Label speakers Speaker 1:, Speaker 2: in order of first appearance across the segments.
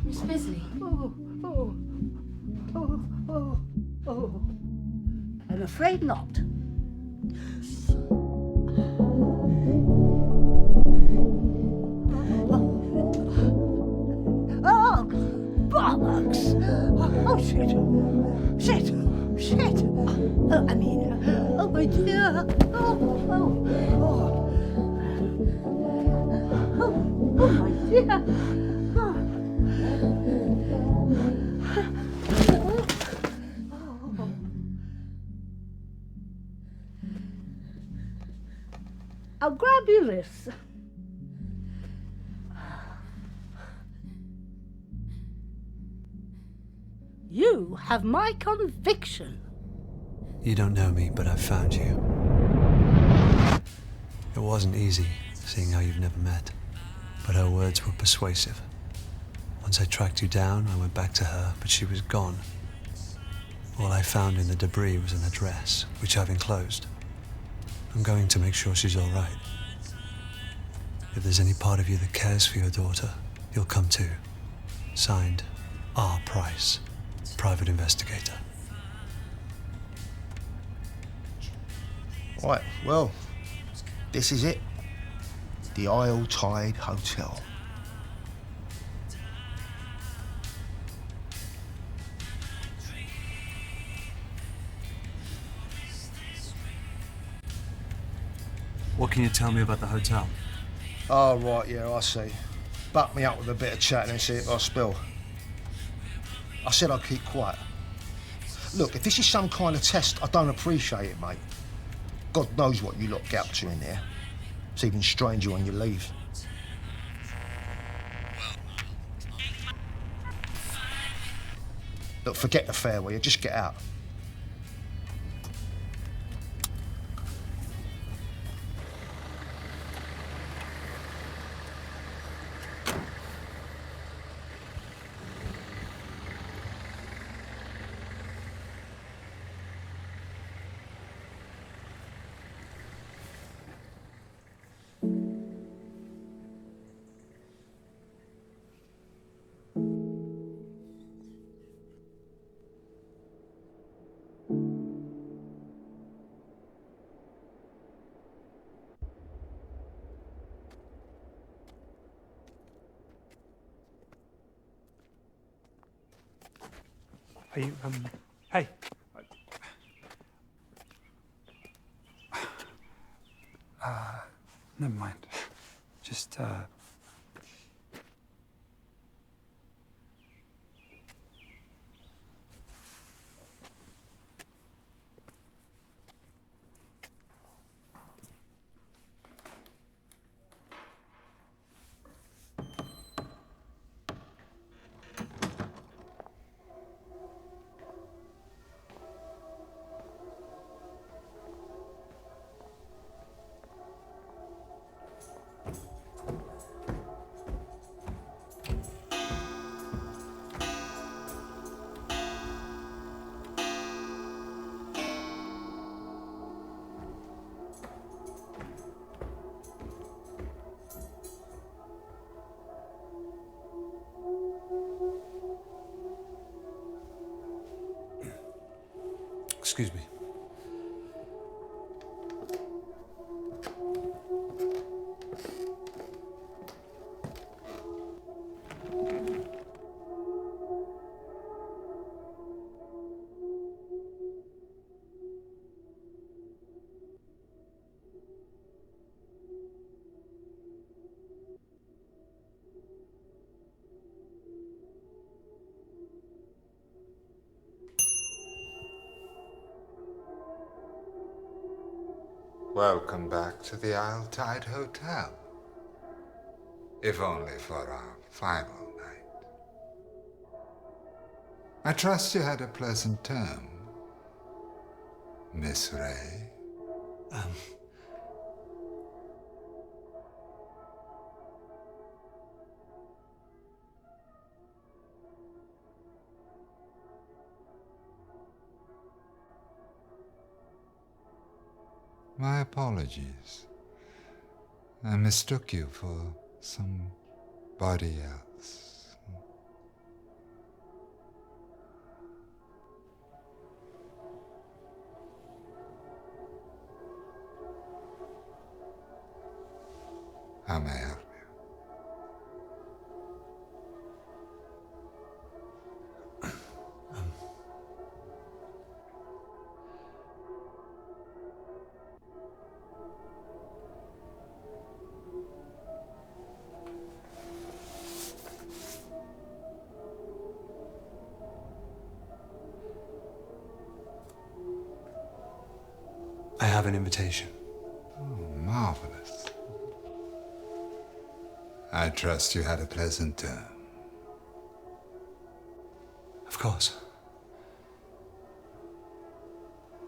Speaker 1: Miss Bisley.
Speaker 2: I'm afraid not. Oh, bollocks! Oh, shit! Shit! Shit! I mean, oh my dear! Oh my dear! I'll grab you this. You have my conviction.
Speaker 3: You don't know me, but I've found you. It wasn't easy, seeing how you've never met, but her words were persuasive. Once I tracked you down, I went back to her, but she was gone. All I found in the debris was an address, which I've enclosed. I'm going to make sure she's all right. If there's any part of you that cares for your daughter, you'll come too. Signed, R. Price, Private Investigator.
Speaker 4: Right, well, this is it. The Isle Tide Hotel.
Speaker 3: What can you tell me about the hotel?
Speaker 4: Oh, right, yeah, I see. Buck me up with a bit of chatting and see if I spill. I said I'd keep quiet. Look, if this is some kind of test, I don't appreciate it, mate. God knows what you lot get up to in there. It's even stranger when you leave. Look, forget the fare, will you? Just get out.
Speaker 5: Are you, hey. Never mind. Just,
Speaker 3: Excuse me.
Speaker 6: Welcome back to the Isle Tide Hotel. If only for our final night. I trust you had a pleasant term, Miss Ray. My apologies. I mistook you for some Nobody else. How may I help you?
Speaker 3: I have an invitation.
Speaker 6: Oh, marvelous. I trust you had a pleasant term.
Speaker 3: Of course.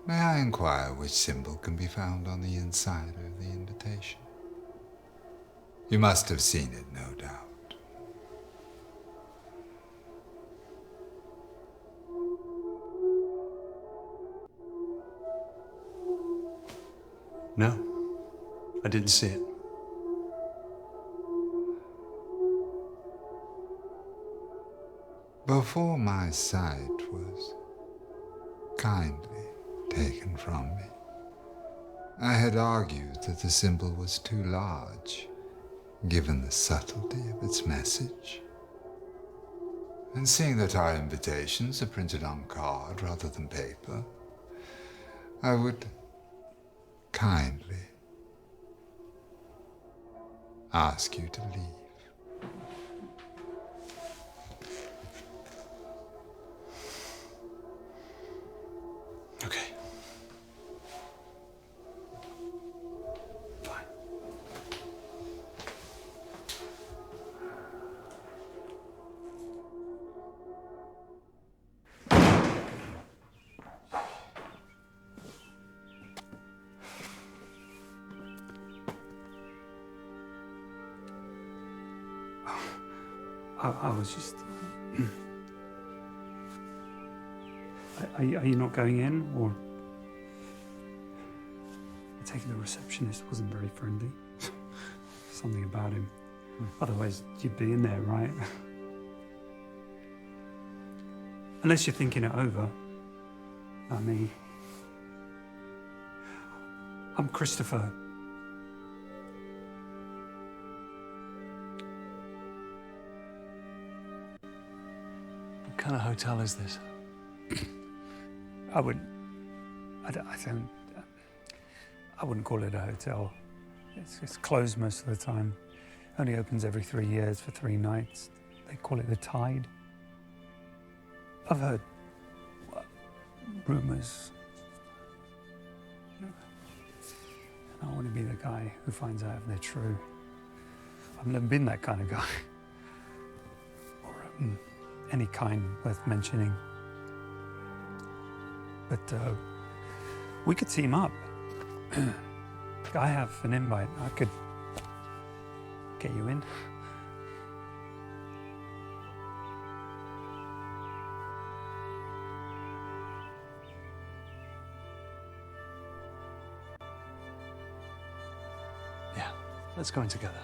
Speaker 6: May I inquire which symbol can be found on the inside of the invitation? You must have seen it, no doubt.
Speaker 3: No, I didn't see it.
Speaker 6: Before my sight was kindly taken from me, I had argued that the symbol was too large, given the subtlety of its message. And seeing that our invitations are printed on card rather than paper, I would kindly ask you to leave.
Speaker 3: Okay. Fine.
Speaker 5: I was just... Are you not going in, or... I take it the receptionist wasn't very friendly. Something about him. Otherwise, you'd be in there, right? Unless you're thinking it over. Not me. I'm Christopher.
Speaker 3: What kind of hotel is this?
Speaker 5: I wouldn't call it a hotel. It's closed most of the time. Only opens every 3 years for 3 nights. They call it the Tide. I've heard rumors. I want to be the guy who finds out if they're true. I've never been that kind of guy. Or any kind worth mentioning. But we could team up. I have an invite. I could get you in.
Speaker 3: Yeah, let's go in together.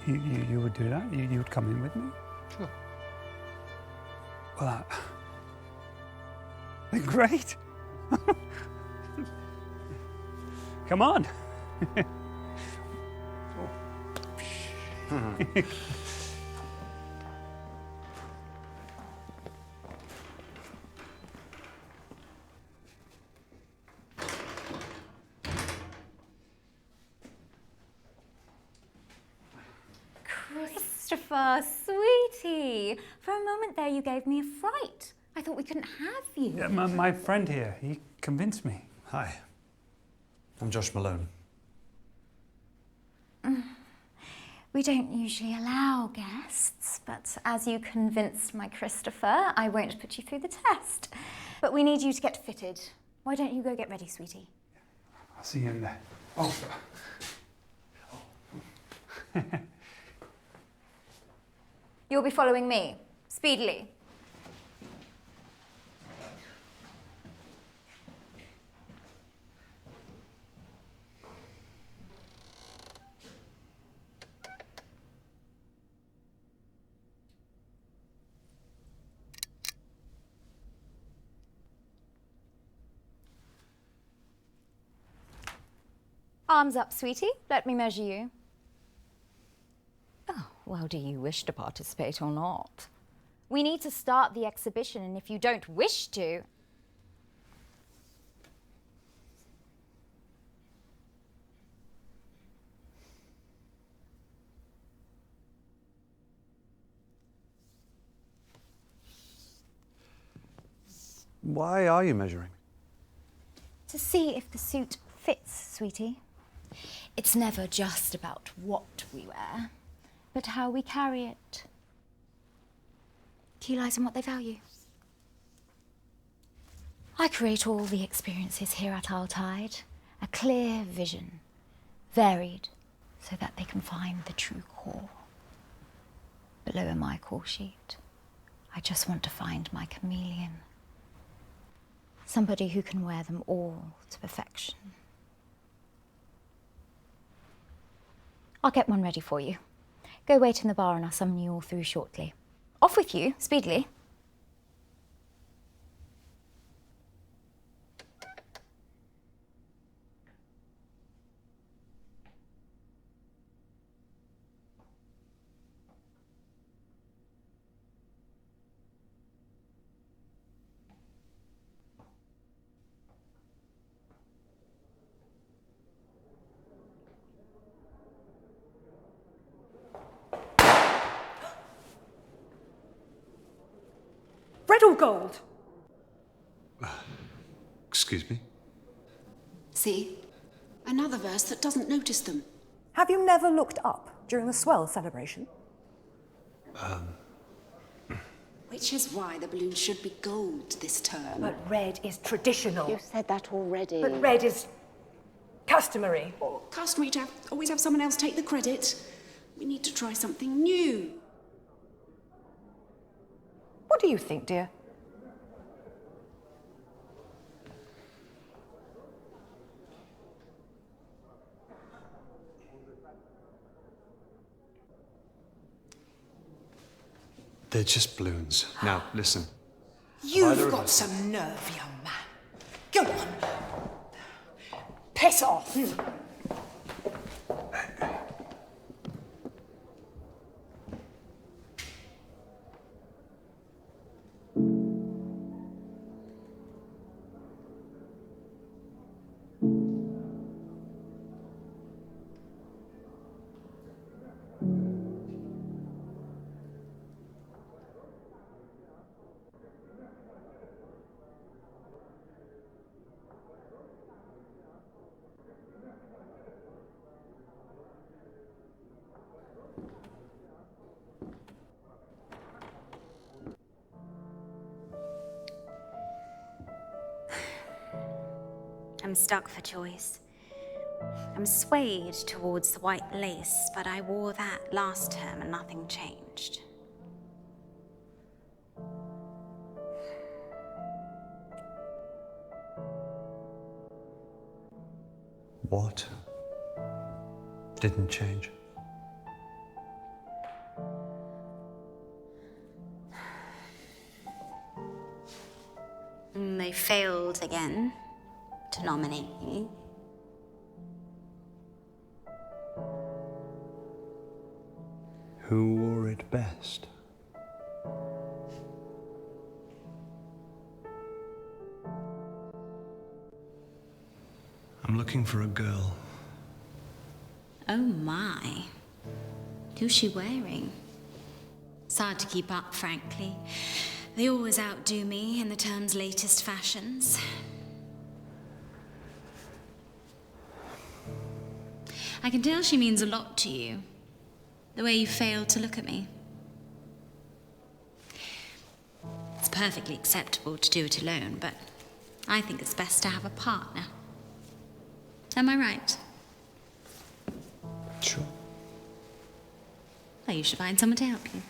Speaker 5: You would do that? You would come in with me?
Speaker 3: Sure.
Speaker 5: Well, great. Come on.
Speaker 7: Christopher, sweetie. For a moment there, you gave me a fright. I thought we couldn't have you.
Speaker 5: Yeah, my friend here, he convinced me.
Speaker 3: Hi, I'm Josh Malone.
Speaker 7: We don't usually allow guests, but as you convinced my Christopher, I won't put you through the test. But we need you to get fitted. Why don't you go get ready, sweetie?
Speaker 5: I'll see you in there. Oh.
Speaker 7: You'll be following me, speedily. Arms up, sweetie. Let me measure you. Oh, well, do you wish to participate or not? We need to start the exhibition, and if you don't wish to...
Speaker 3: Why are you measuring?
Speaker 7: To see if the suit fits, sweetie. It's never just about what we wear, but how we carry it. Key lies in what they value. I create all the experiences here at our Tide, a clear vision, varied, so that they can find the true core. Below in my call sheet, I just want to find my chameleon. Somebody who can wear them all to perfection. I'll get one ready for you. Go wait in the bar and I'll summon you all through shortly. Off with you, speedily.
Speaker 8: Red or gold?
Speaker 3: Excuse me?
Speaker 1: See? Another verse that doesn't notice them.
Speaker 8: Have you never looked up during the swell celebration?
Speaker 1: Which is why the balloons should be gold this term.
Speaker 8: But red is traditional.
Speaker 1: You said that already.
Speaker 8: But red is customary.
Speaker 1: Customary to always have someone else take the credit. We need to try something new.
Speaker 8: What do you think, dear?
Speaker 3: They're just balloons. Now, listen.
Speaker 8: You've got some nerve, young man. Go on. Piss off.
Speaker 9: I'm stuck for choice. I'm swayed towards the white lace, but I wore that last term and nothing changed.
Speaker 3: What didn't change?
Speaker 9: They failed again to nominate me.
Speaker 3: Who wore it best? I'm looking for a girl.
Speaker 9: Oh my. Who's she wearing? It's hard to keep up, frankly. They always outdo me in the term's latest fashions. I can tell she means a lot to you. The way you failed to look at me. It's perfectly acceptable to do it alone, but I think it's best to have a partner. Am I right?
Speaker 3: Sure.
Speaker 9: Well, you should find someone to help you.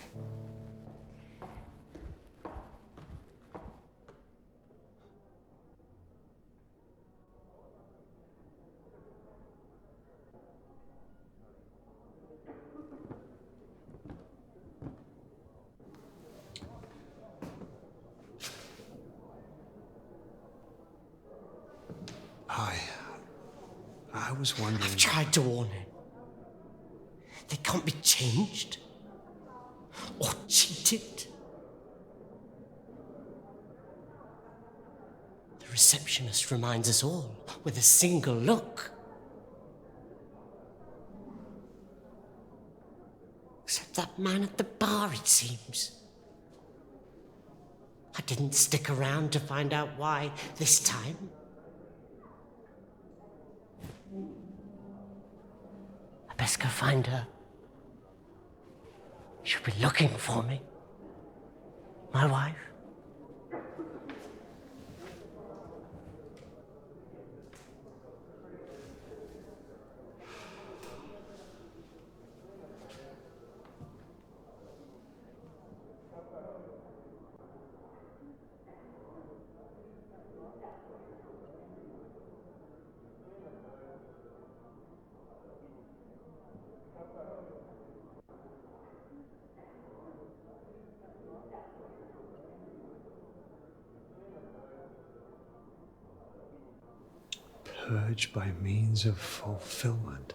Speaker 3: was wondering...
Speaker 8: I've tried to warn him. They can't be changed or cheated. The receptionist reminds us all with a single look. Except that man at the bar, it seems. I didn't stick around to find out why this time. I best go find her. She'll be looking for me. My wife.
Speaker 3: Purge by means of fulfillment.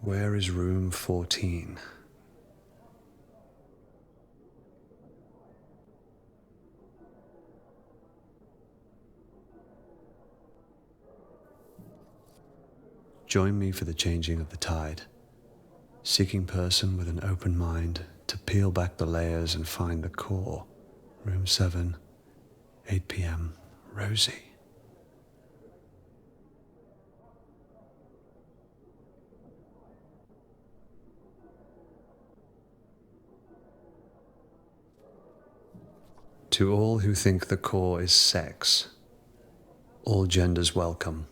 Speaker 3: Where is room 14? Join me for the changing of the tide. Seeking person with an open mind to peel back the layers and find the core. Room 7, 8 p.m. Rosie. To all who think the core is sex, all genders welcome.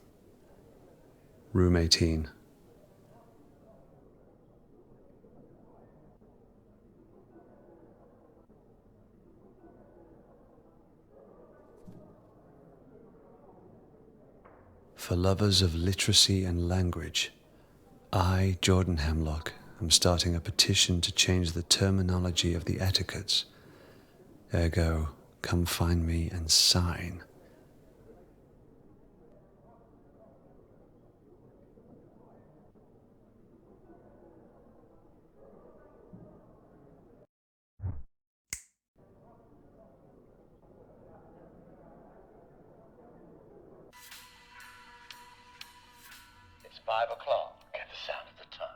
Speaker 3: Room 18. For lovers of literacy and language, I, Jordan Hemlock, am starting a petition to change the terminology of the etiquettes. Ergo, come find me and sign.
Speaker 10: It's 5 o'clock. Get the sound of the tone.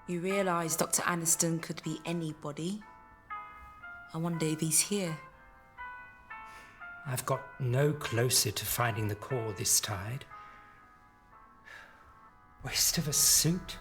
Speaker 11: You realise Dr. Aniston could be anybody. I wonder if he's here.
Speaker 12: I've got no closer to finding the core this tide. Waste of a suit.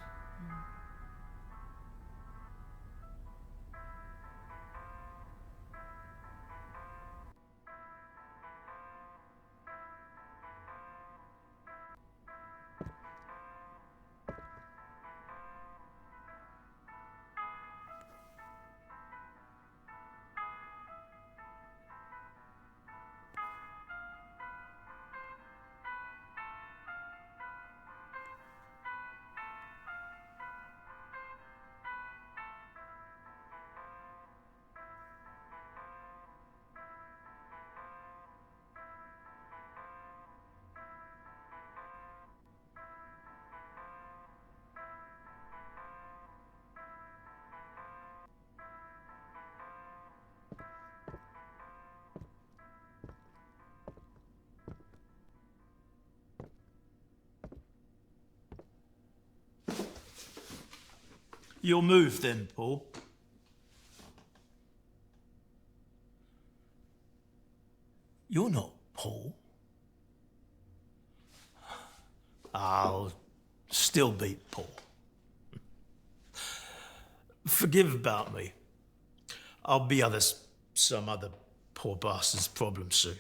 Speaker 13: You'll move then, Paul. You're not Paul. I'll still beat Paul. Forgive about me. I'll be some other poor bastard's problem soon.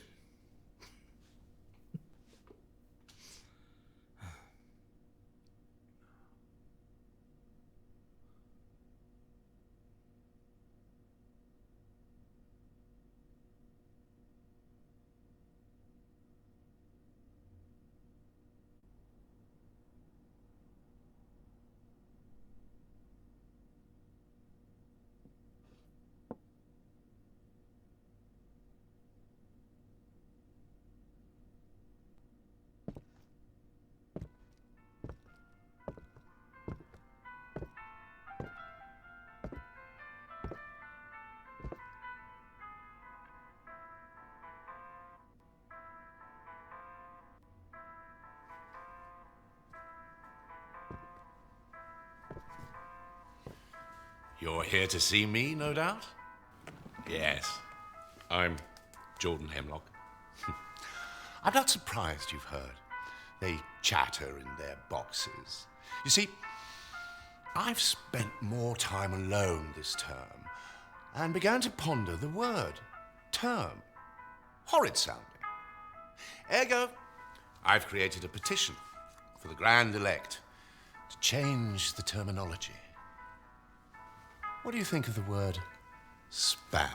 Speaker 14: You're here to see me, no doubt? Yes, I'm Jordan Hemlock. I'm not surprised you've heard. They chatter in their boxes. You see, I've spent more time alone this term and began to ponder the word term. Horrid sounding. Ergo, I've created a petition for the Grand Elect to change the terminology. What do you think of the word span?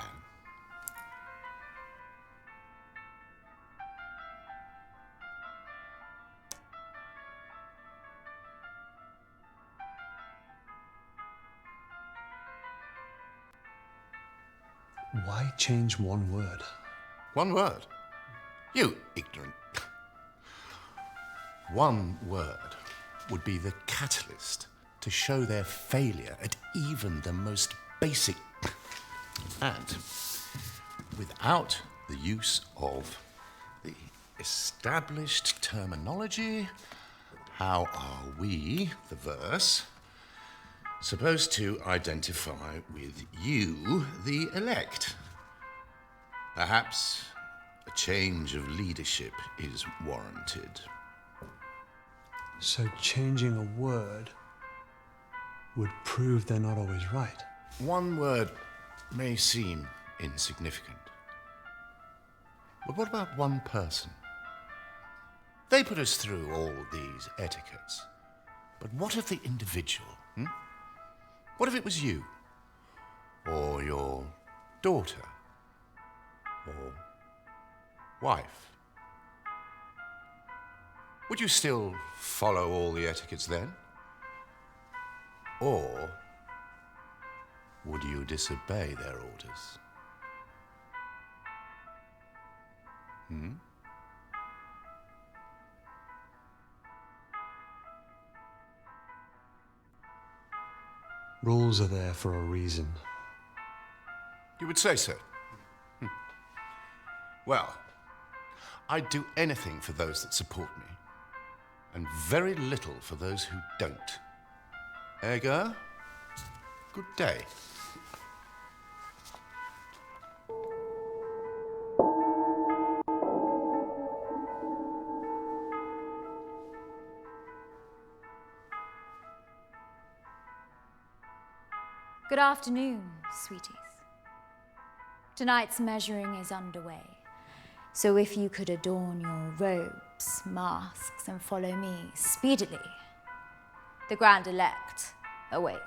Speaker 3: Why change one word?
Speaker 14: One word? You ignorant. One word would be the catalyst to show their failure at even the most basic. And without the use of the established terminology, how are we, the verse, supposed to identify with you, the elect? Perhaps a change of leadership is warranted.
Speaker 3: So changing a word would prove they're not always right.
Speaker 14: One word may seem insignificant. But what about one person? They put us through all these etiquettes. But what of the individual? What if it was you? Or your daughter? Or wife? Would you still follow all the etiquettes then? Or would you disobey their orders?
Speaker 3: Rules are there for a reason.
Speaker 14: You would say so? Well, I'd do anything for those that support me, and very little for those who don't. Ergo, good day.
Speaker 7: Good afternoon, sweeties. Tonight's measuring is underway, so if you could adorn your robes, masks, and follow me speedily, the Grand Elect await.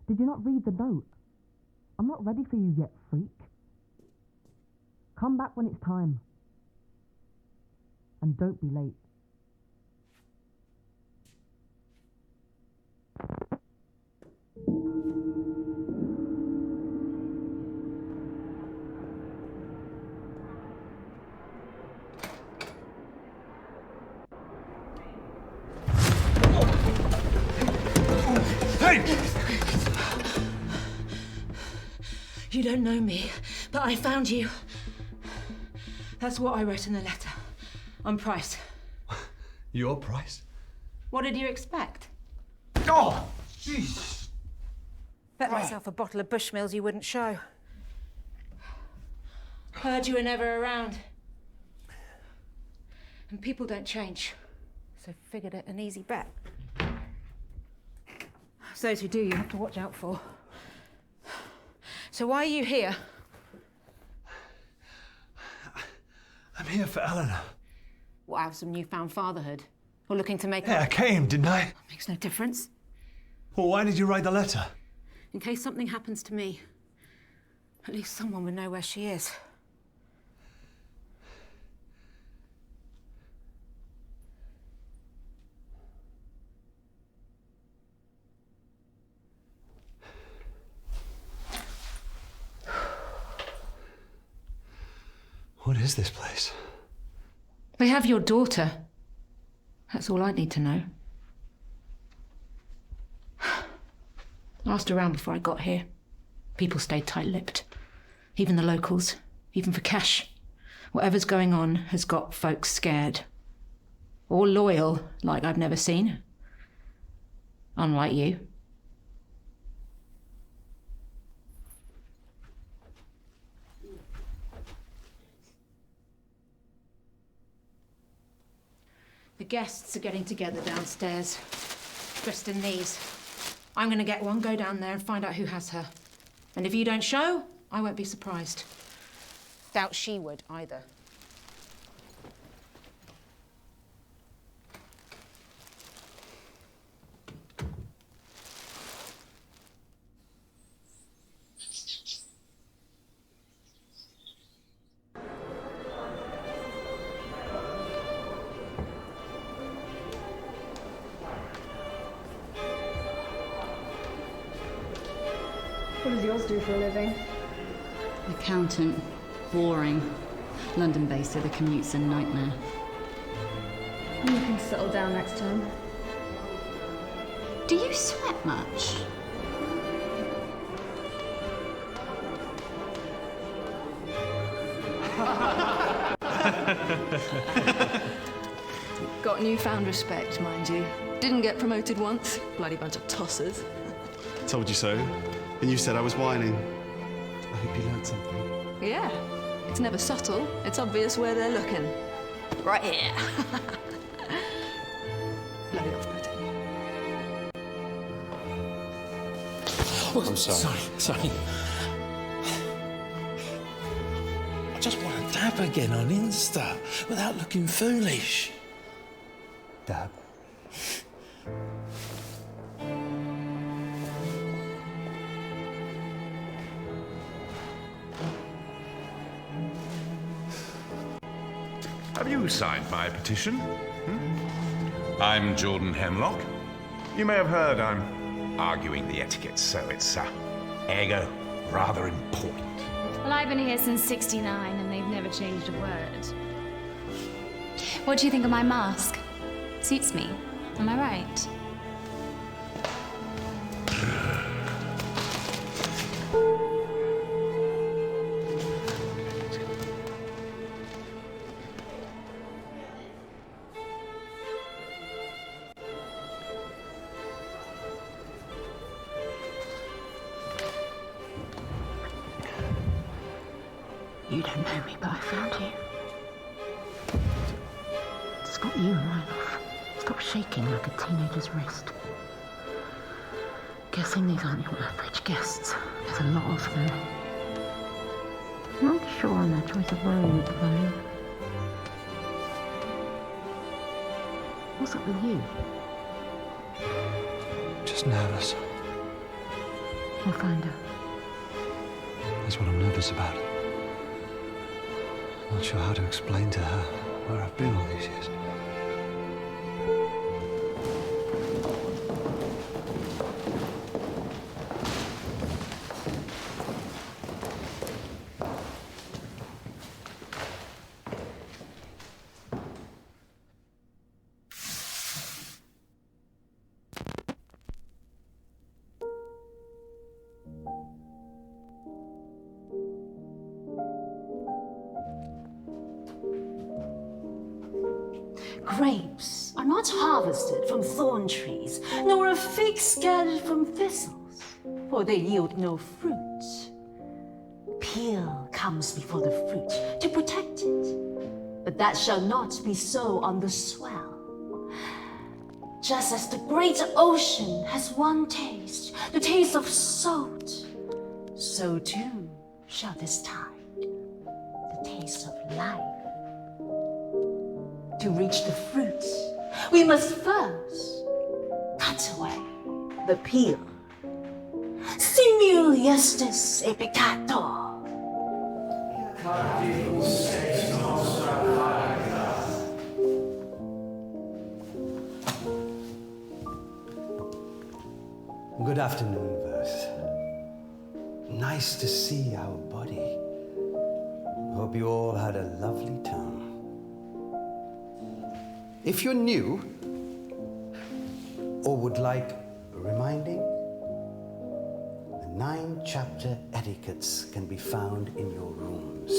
Speaker 15: Did you not read the note? I'm not ready for you yet, freak. Come back when it's time. And don't be late.
Speaker 11: You don't know me, but I found you. That's what I wrote in the letter. On Price.
Speaker 3: Your price?
Speaker 11: What did you expect?
Speaker 4: Oh, Jesus!
Speaker 11: Bet myself a bottle of Bushmills you wouldn't show. Heard you were never around. And people don't change. So figured it an easy bet. Those who do, you have to watch out for. So why are you here?
Speaker 3: I'm here for Eleanor.
Speaker 11: What, out of some newfound fatherhood? Or looking to make
Speaker 3: Yeah, I came, didn't I?
Speaker 11: Makes no difference.
Speaker 3: Well, why did you write the letter?
Speaker 11: In case something happens to me, at least someone would know where she is.
Speaker 3: What is this place?
Speaker 11: They have your daughter. That's all I need to know. I asked around before I got here. People stayed tight-lipped. Even the locals. Even for cash. Whatever's going on has got folks scared. Or loyal, like I've never seen. Unlike you. The guests are getting together downstairs, dressed in these. I'm gonna get one, go down there and find out who has her. And if you don't show, I won't be surprised. Doubt she would either.
Speaker 16: What does yours do for a living?
Speaker 17: Accountant. Boring. London-based, so the commute's a nightmare.
Speaker 16: You can settle down next time.
Speaker 17: Do you sweat much?
Speaker 18: Got newfound respect, mind you. Didn't get promoted once. Bloody bunch of tossers.
Speaker 19: Told you so. And you said I was whining. I hope you learned something.
Speaker 18: Yeah. It's never subtle. It's obvious where they're looking. Right here. Bloody off-putting.
Speaker 14: Oh, I'm sorry.
Speaker 20: Sorry. I just want to dab again on Insta without looking foolish.
Speaker 3: Dab.
Speaker 14: Have you signed my petition? I'm Jordan Hemlock. You may have heard I'm arguing the etiquette, so it's ergo rather important.
Speaker 9: Well, I've been here since '69 and they've never changed a word. What do you think of my mask? Suits me. Am I right?
Speaker 2: You don't know me, but I found you. It's got you right off. Stop shaking like a teenager's wrist. Guessing these aren't your average guests. There's a lot of them. Not sure on their choice of robe, though. What's up with you?
Speaker 3: Just nervous.
Speaker 2: We'll find her.
Speaker 3: That's what I'm nervous about. Not sure how to explain to her where I've been all these years.
Speaker 2: Grapes are not harvested from thorn trees, nor are figs gathered from thistles, for they yield no fruit. Peel comes before the fruit to protect it, but that shall not be so on the swell. Just as the great ocean has one taste, the taste of salt, so too shall this tide, the taste of life. To reach the fruit, we must first cut away the peel. Simul justus e peccator.
Speaker 21: Good afternoon, Verse. Nice to see our body. Hope hope you all had a lovely time. If you're new or would like reminding, the 9-chapter etiquettes can be found in your rooms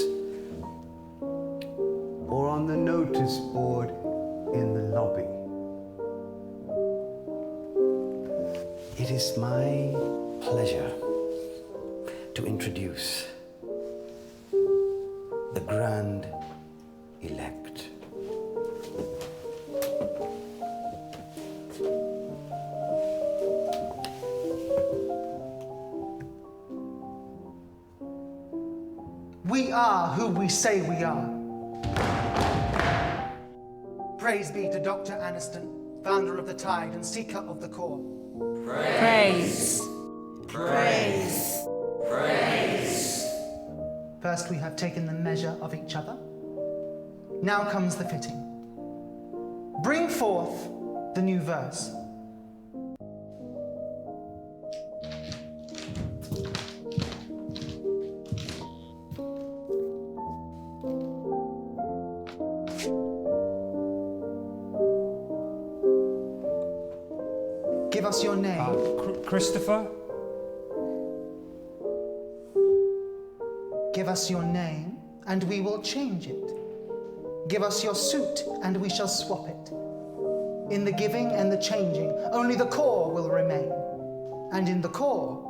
Speaker 21: or on the notice board in the lobby. It is my pleasure to introduce the Grand Elect.
Speaker 6: We are who we say we are. Praise be to Dr. Aniston, founder of the Tide and seeker of the core.
Speaker 22: Praise. Praise. Praise.
Speaker 6: First we have taken the measure of each other. Now comes the fitting. Bring forth the new verse. Give us your name.
Speaker 5: Christopher?
Speaker 6: Give us your name, and we will change it. Give us your suit, and we shall swap it. In the giving and the changing, only the core will remain. And in the core,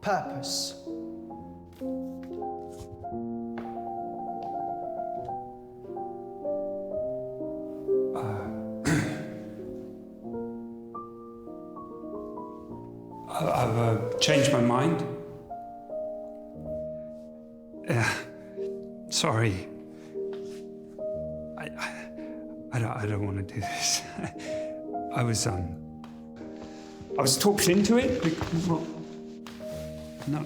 Speaker 6: purpose.
Speaker 5: I've changed my mind. Sorry. I don't want to do this. I was talked into it. Well, no,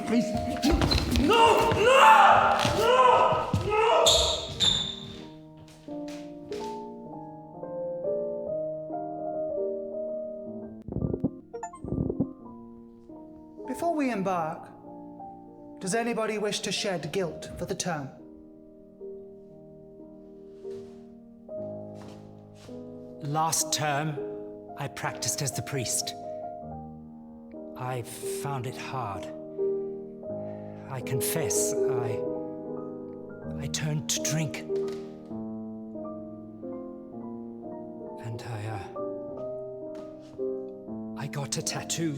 Speaker 5: please, no.
Speaker 6: Before we embark, does anybody wish to shed guilt for the term?
Speaker 12: Last term, I practiced as the priest. I found it hard. I confess, I turned to drink. And I got a tattoo.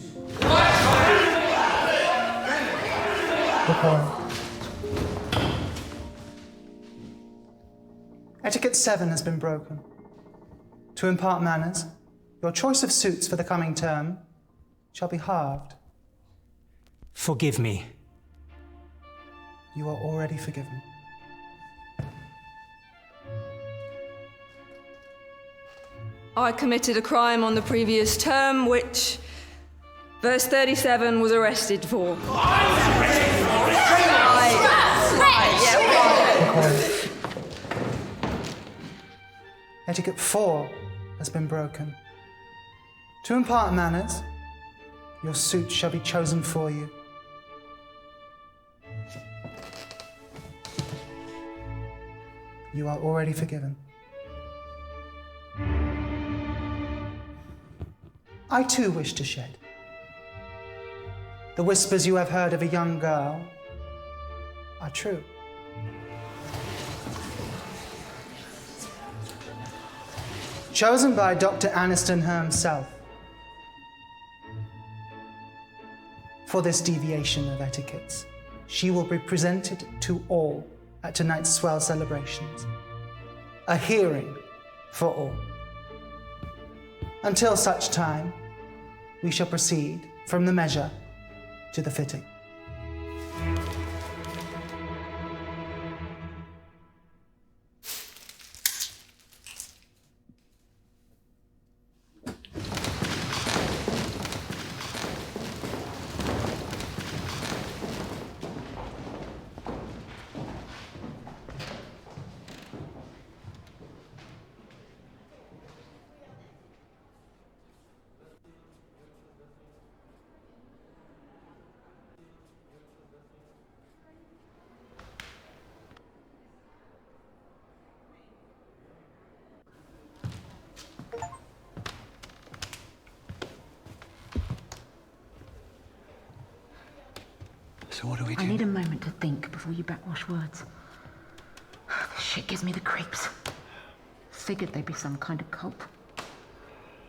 Speaker 6: Etiquette 7 has been broken. To impart manners, your choice of suits for the coming term shall be halved.
Speaker 12: Forgive me.
Speaker 6: You are already forgiven.
Speaker 18: I committed a crime on the previous term, which verse 37 was arrested for.
Speaker 6: Etiquette 4 has been broken. To impart manners, your suit shall be chosen for you. You are already forgiven. I too wish to shed. The whispers you have heard of a young girl are true. Chosen by Dr. Aniston himself for this deviation of etiquettes, she will be presented to all at tonight's swell celebrations. A hearing for all. Until such time, we shall proceed from the measure to the fitting.
Speaker 3: So what do we do?
Speaker 11: I need a moment to think before you backwash words. This shit gives me the creeps. Figured they'd be some kind of cult.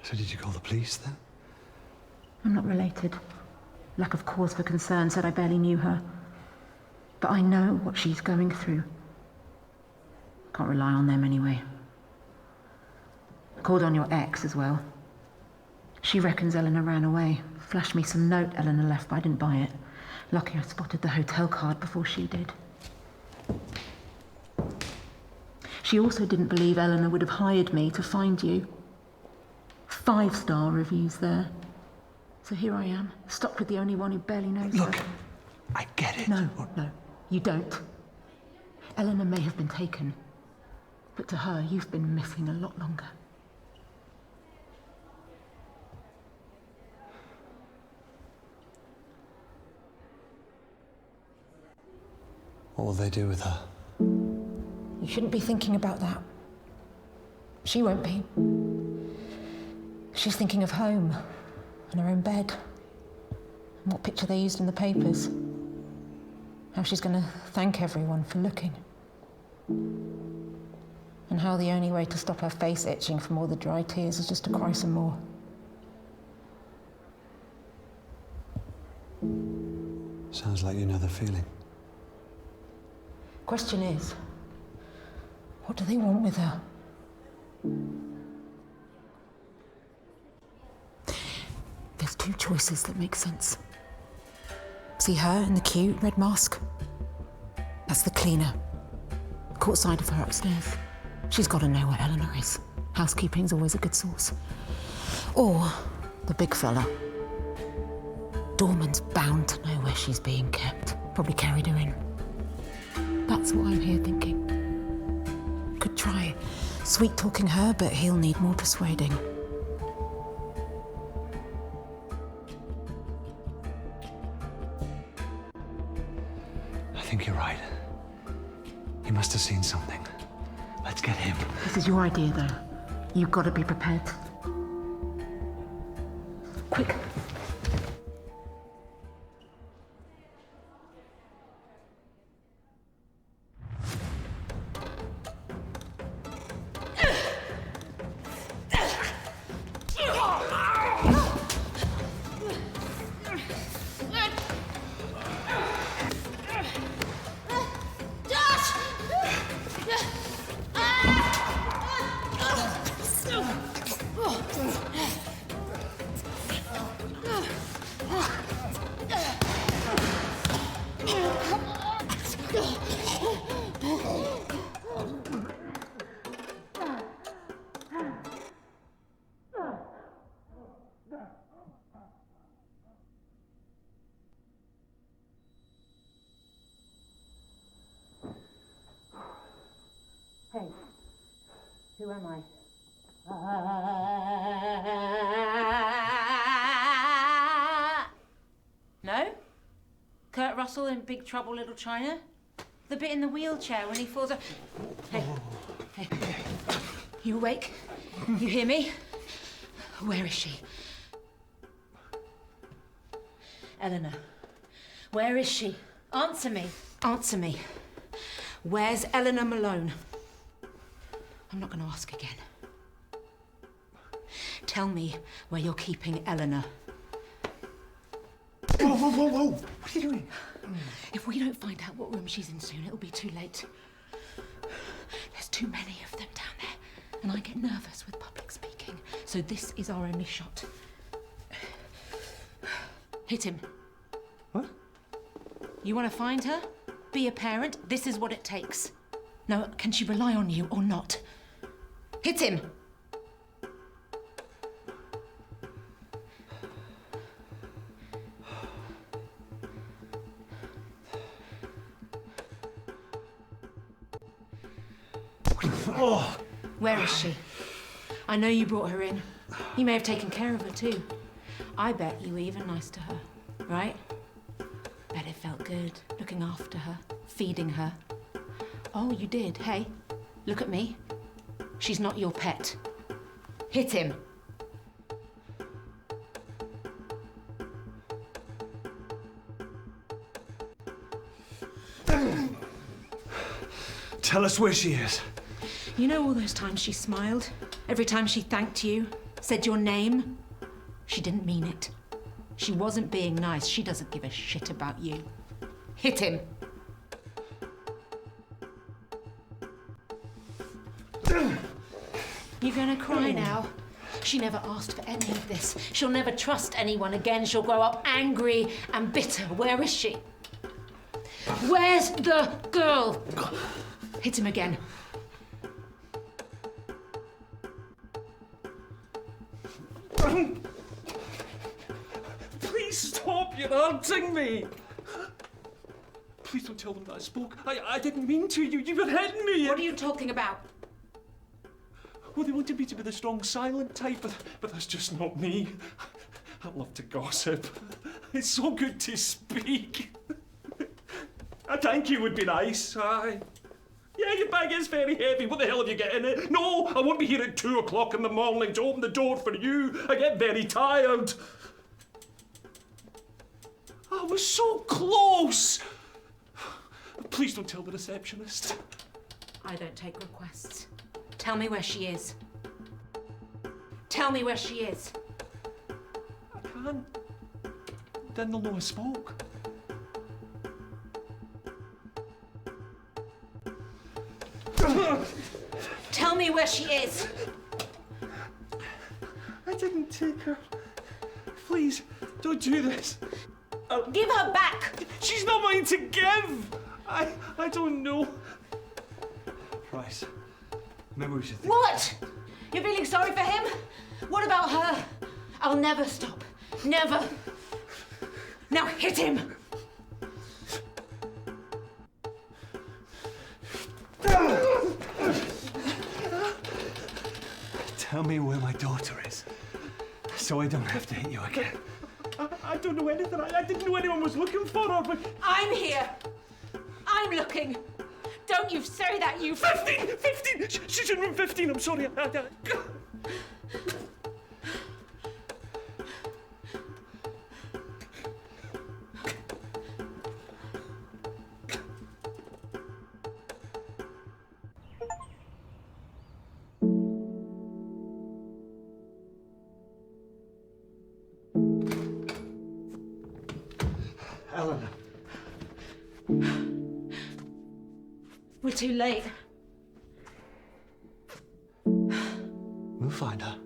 Speaker 3: So did you call the police then?
Speaker 11: I'm not related. Lack of cause for concern said I barely knew her. But I know what she's going through. Can't rely on them anyway. I called on your ex as well. She reckons Eleanor ran away. Flashed me some note Eleanor left, but I didn't buy it. Lucky I spotted the hotel card before she did. She also didn't believe Eleanor would have hired me to find you. 5-star reviews there. So here I am, stuck with the only one who barely knows her.
Speaker 3: Look, I get it.
Speaker 11: No, you don't. Eleanor may have been taken, but to her, you've been missing a lot longer.
Speaker 3: What will they do with her?
Speaker 11: You shouldn't be thinking about that. She won't be. She's thinking of home and her own bed. And what picture they used in the papers. How she's going to thank everyone for looking. And how the only way to stop her face itching from all the dry tears is just to cry some more.
Speaker 3: Sounds like you know the feeling.
Speaker 11: Question is, what do they want with her? There's two choices that make sense. See her in the cute red mask? That's the cleaner. Caught sight of her upstairs. She's got to know where Eleanor is. Housekeeping's always a good source. Or the big fella. Dorman's bound to know where she's being kept. Probably carried her in. That's what I'm here thinking. Could try sweet-talking her, but he'll need more persuading.
Speaker 3: I think you're right. He must have seen something. Let's get him.
Speaker 11: This is your idea, though. You've got to be prepared. Quick. Hey, who am I? No? Kurt Russell in Big Trouble, Little China? The bit in the wheelchair when he falls off. Hey, you awake? You hear me? Where is she? Eleanor, where is she? Answer me. Answer me. Where's Eleanor Malone? I'm not going to ask again. Tell me where you're keeping Eleanor.
Speaker 4: Whoa, whoa, whoa, whoa! What are you doing?
Speaker 11: If we don't find out what room she's in soon, it'll be too late. There's too many of them down there, and I get nervous with public speaking. So this is our only shot. Hit him.
Speaker 4: What?
Speaker 11: You want to find her? Be a parent? This is what it takes. Now, can she rely on you or not? Hit him!
Speaker 4: Oh.
Speaker 11: Where is she? I know you brought her in. You may have taken care of her too. I bet you were even nice to her, right? Bet it felt good, looking after her, feeding her. Oh, you did. Hey, look at me. She's not your pet. Hit him.
Speaker 3: Tell us where she is.
Speaker 11: You know all those times she smiled? Every time she thanked you, said your name? She didn't mean it. She wasn't being nice. She doesn't give a shit about you. Hit him. You gonna cry now? She never asked for any of this. She'll never trust anyone again. She'll grow up angry and bitter. Where is she? Where's the girl? Hit him again.
Speaker 1: Please stop, you're hurting me. Please don't tell them that I spoke. I didn't mean to. You were hitting me.
Speaker 11: What are you talking about?
Speaker 1: Well, they wanted me to be the strong, silent type, but that's just not me. I love to gossip. It's so good to speak. A thank you would be nice, aye. Yeah, your bag is very heavy. What the hell have you got in it? No, I won't be here at 2 o'clock in the morning to open the door for you. I get very tired. I was so close. Please don't tell the receptionist.
Speaker 11: I don't take requests. Tell me where she is. Tell me where she is.
Speaker 1: I can't. Then they'll know I spoke.
Speaker 11: Tell me where she is.
Speaker 1: I didn't take her. Please, don't do this.
Speaker 11: Give her back.
Speaker 1: She's not mine to give. I don't know.
Speaker 3: Price. Maybe we should think.
Speaker 11: What? You're feeling sorry for him? What about her? I'll never stop. Never. Now hit him.
Speaker 3: Tell me where my daughter is, so I don't have to hit you again.
Speaker 1: I don't know anything. I didn't know anyone was looking for her, but...
Speaker 11: I'm here. I'm looking. Don't you say that, you...
Speaker 1: 15! 15! She's in room 15, I'm sorry.
Speaker 3: Eleanor.
Speaker 11: We're too late.
Speaker 3: We'll find her.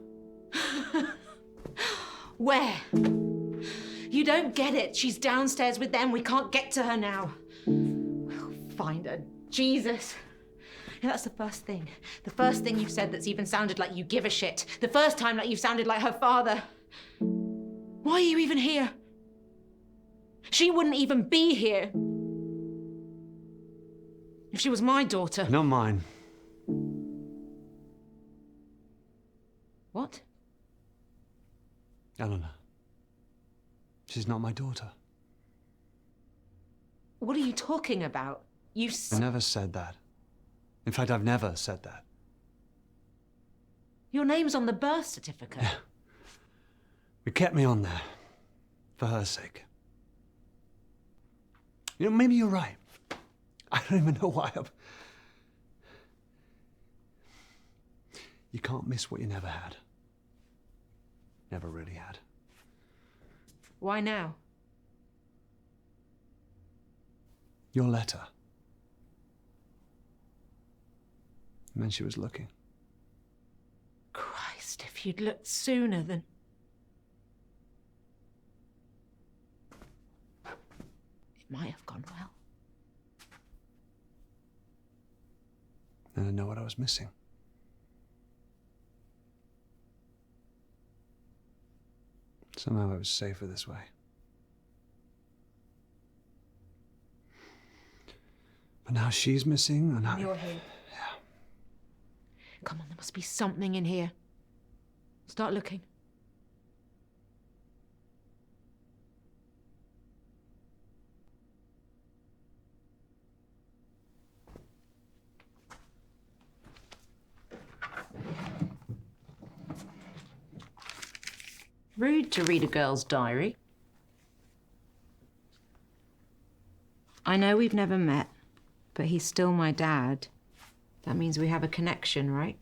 Speaker 11: Where? You don't get it. She's downstairs with them. We can't get to her now. We'll find her. Jesus. Yeah, that's the first thing. The first thing you've said that's even sounded like you give a shit. The first time that you've sounded like her father. Why are you even here? She wouldn't even be here if she was my daughter.
Speaker 3: Not mine.
Speaker 11: What?
Speaker 3: Eleanor. She's not my daughter.
Speaker 11: What are you talking about?
Speaker 3: I never said that. In fact, I've never said that.
Speaker 11: Your name's on the birth certificate.
Speaker 3: Yeah. We kept me on there. For her sake. You know, maybe you're right. I don't even know why I'm... You can't miss what you never had. Never really had.
Speaker 11: Why now?
Speaker 3: Your letter. It meant she was looking.
Speaker 11: Christ, if you'd looked sooner then... It might have gone well.
Speaker 3: And I know what I was missing. Somehow I was safer this way. But now she's missing and
Speaker 11: You're here.
Speaker 3: Yeah.
Speaker 11: Come on, there must be something in here. Start looking.
Speaker 8: Rude to read a girl's diary.
Speaker 11: I know we've never met, but he's still my dad. That means we have a connection, right?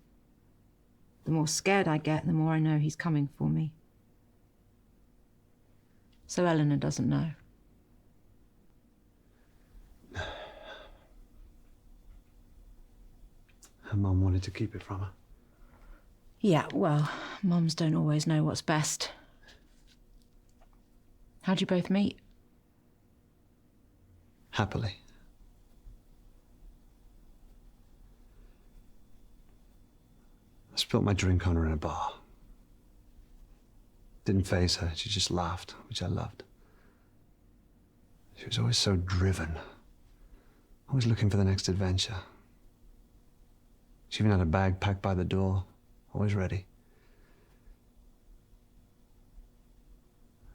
Speaker 11: The more scared I get, the more I know he's coming for me. So Eleanor doesn't know.
Speaker 3: Her mum wanted to keep it from her.
Speaker 11: Yeah, well, mums don't always know what's best. How'd you both meet?
Speaker 3: Happily. I spilt my drink on her in a bar. Didn't faze her, she just laughed, which I loved. She was always so driven, always looking for the next adventure. She even had a bag packed by the door, always ready.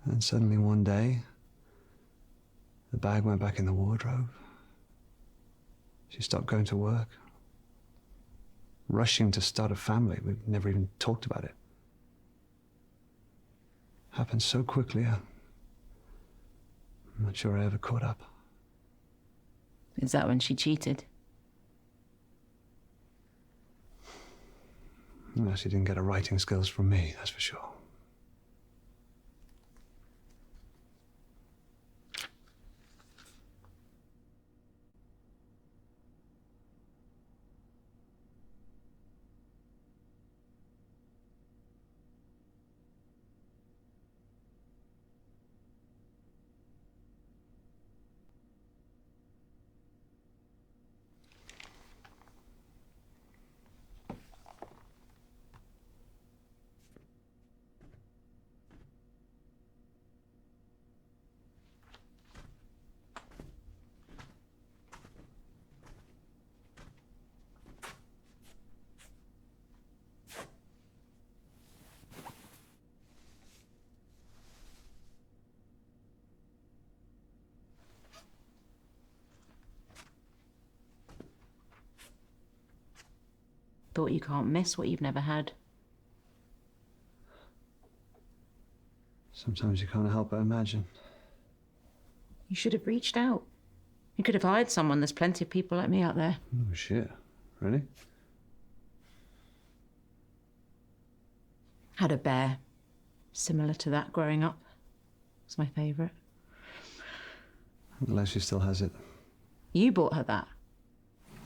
Speaker 3: And suddenly one day, the bag went back in the wardrobe. She stopped going to work. Rushing to start a family. We never even talked about it. Happened so quickly, I'm not sure I ever caught up.
Speaker 11: Is that when she cheated?
Speaker 3: No, she didn't get her writing skills from me, that's for sure.
Speaker 11: Thought you can't miss what you've never had.
Speaker 3: Sometimes you can't help but imagine.
Speaker 11: You should have reached out. You could have hired someone. There's plenty of people like me out there.
Speaker 3: Oh, shit. Really?
Speaker 11: Had a bear. Similar to that growing up. It's my favourite.
Speaker 3: Unless she still has it.
Speaker 11: You bought her that.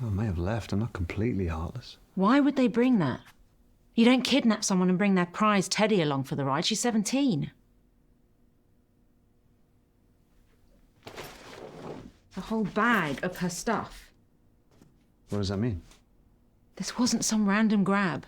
Speaker 3: Well, I may have left. I'm not completely heartless.
Speaker 11: Why would they bring that? You don't kidnap someone and bring their prize Teddy along for the ride. She's 17. A whole bag of her stuff.
Speaker 3: What does that mean?
Speaker 11: This wasn't some random grab.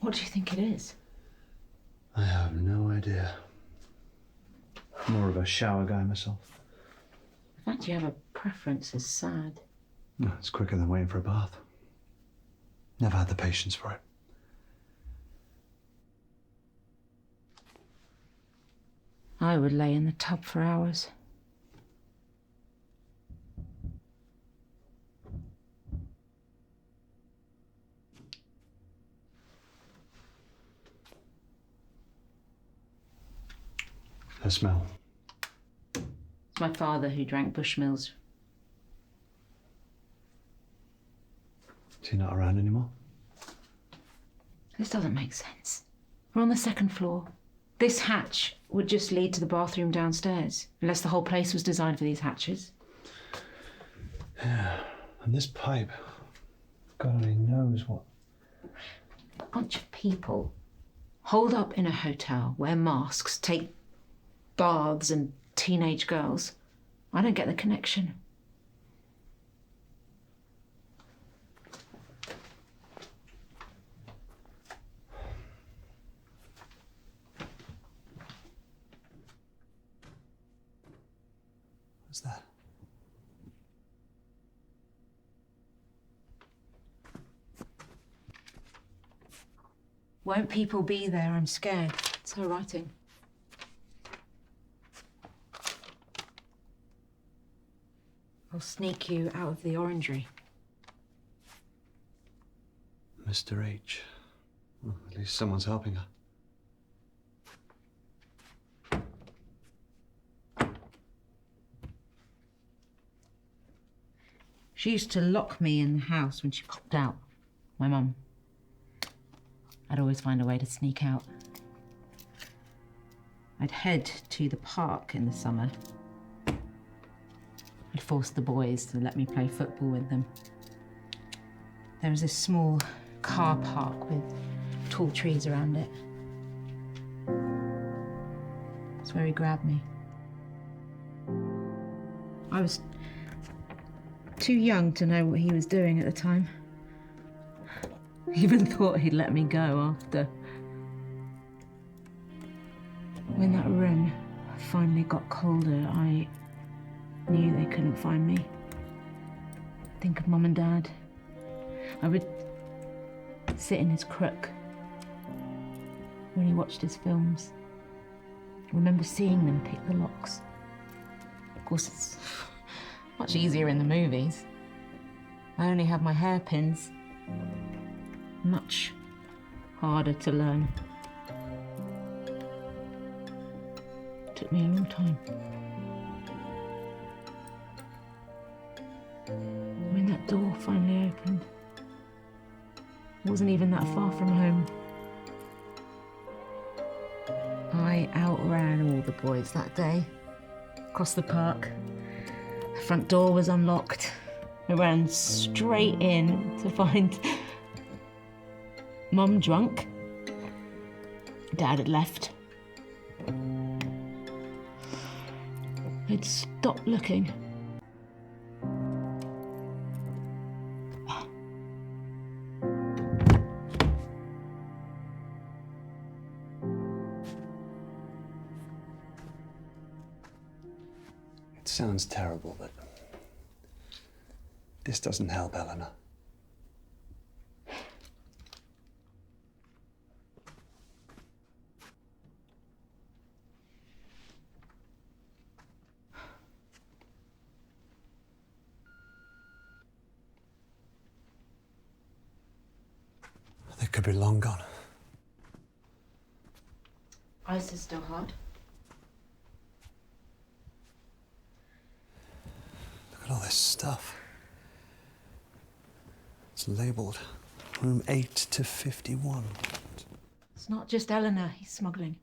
Speaker 11: What do you think it is?
Speaker 3: I have no idea. More of a shower guy myself.
Speaker 11: The fact you have a preference is sad.
Speaker 3: No, it's quicker than waiting for a bath. Never had the patience for it.
Speaker 11: I would lay in the tub for hours.
Speaker 3: The smell.
Speaker 11: It's my father who drank Bushmills.
Speaker 3: Is he not around anymore?
Speaker 11: This doesn't make sense. We're on the second floor. This hatch would just lead to the bathroom downstairs, unless the whole place was designed for these hatches.
Speaker 3: Yeah, and this pipe, God only knows what.
Speaker 11: A bunch of people holed up in a hotel, wear masks, take baths and teenage girls. I don't get the connection.
Speaker 3: What's that?
Speaker 11: Won't people be there? I'm scared. It's her writing. I'll sneak you out of the orangery.
Speaker 3: Mr. H. Well, at least someone's helping her.
Speaker 11: She used to lock me in the house when she popped out. My mum. I'd always find a way to sneak out. I'd head to the park in the summer. I'd force the boys to let me play football with them. There was this small car park with tall trees around it. That's where he grabbed me. I was too young to know what he was doing at the time. He even thought he'd let me go after. When that room finally got colder, I knew they couldn't find me. Think of Mum and Dad. I would sit in his crook when he watched his films. I remember seeing them pick the locks. Of course, it's much easier in the movies. I only have my hairpins. Much harder to learn. Took me a long time. When that door finally opened, it wasn't even that far from home. I outran all the boys that day. Across the park. The front door was unlocked. I ran straight in to find Mum drunk. Dad had left. I'd stopped looking.
Speaker 3: It sounds terrible, but this doesn't help, Eleanor. They could be long gone.
Speaker 11: Ice is still hard.
Speaker 3: Look at all this stuff. It's labelled room 8 to 51.
Speaker 11: It's not just Eleanor he's smuggling.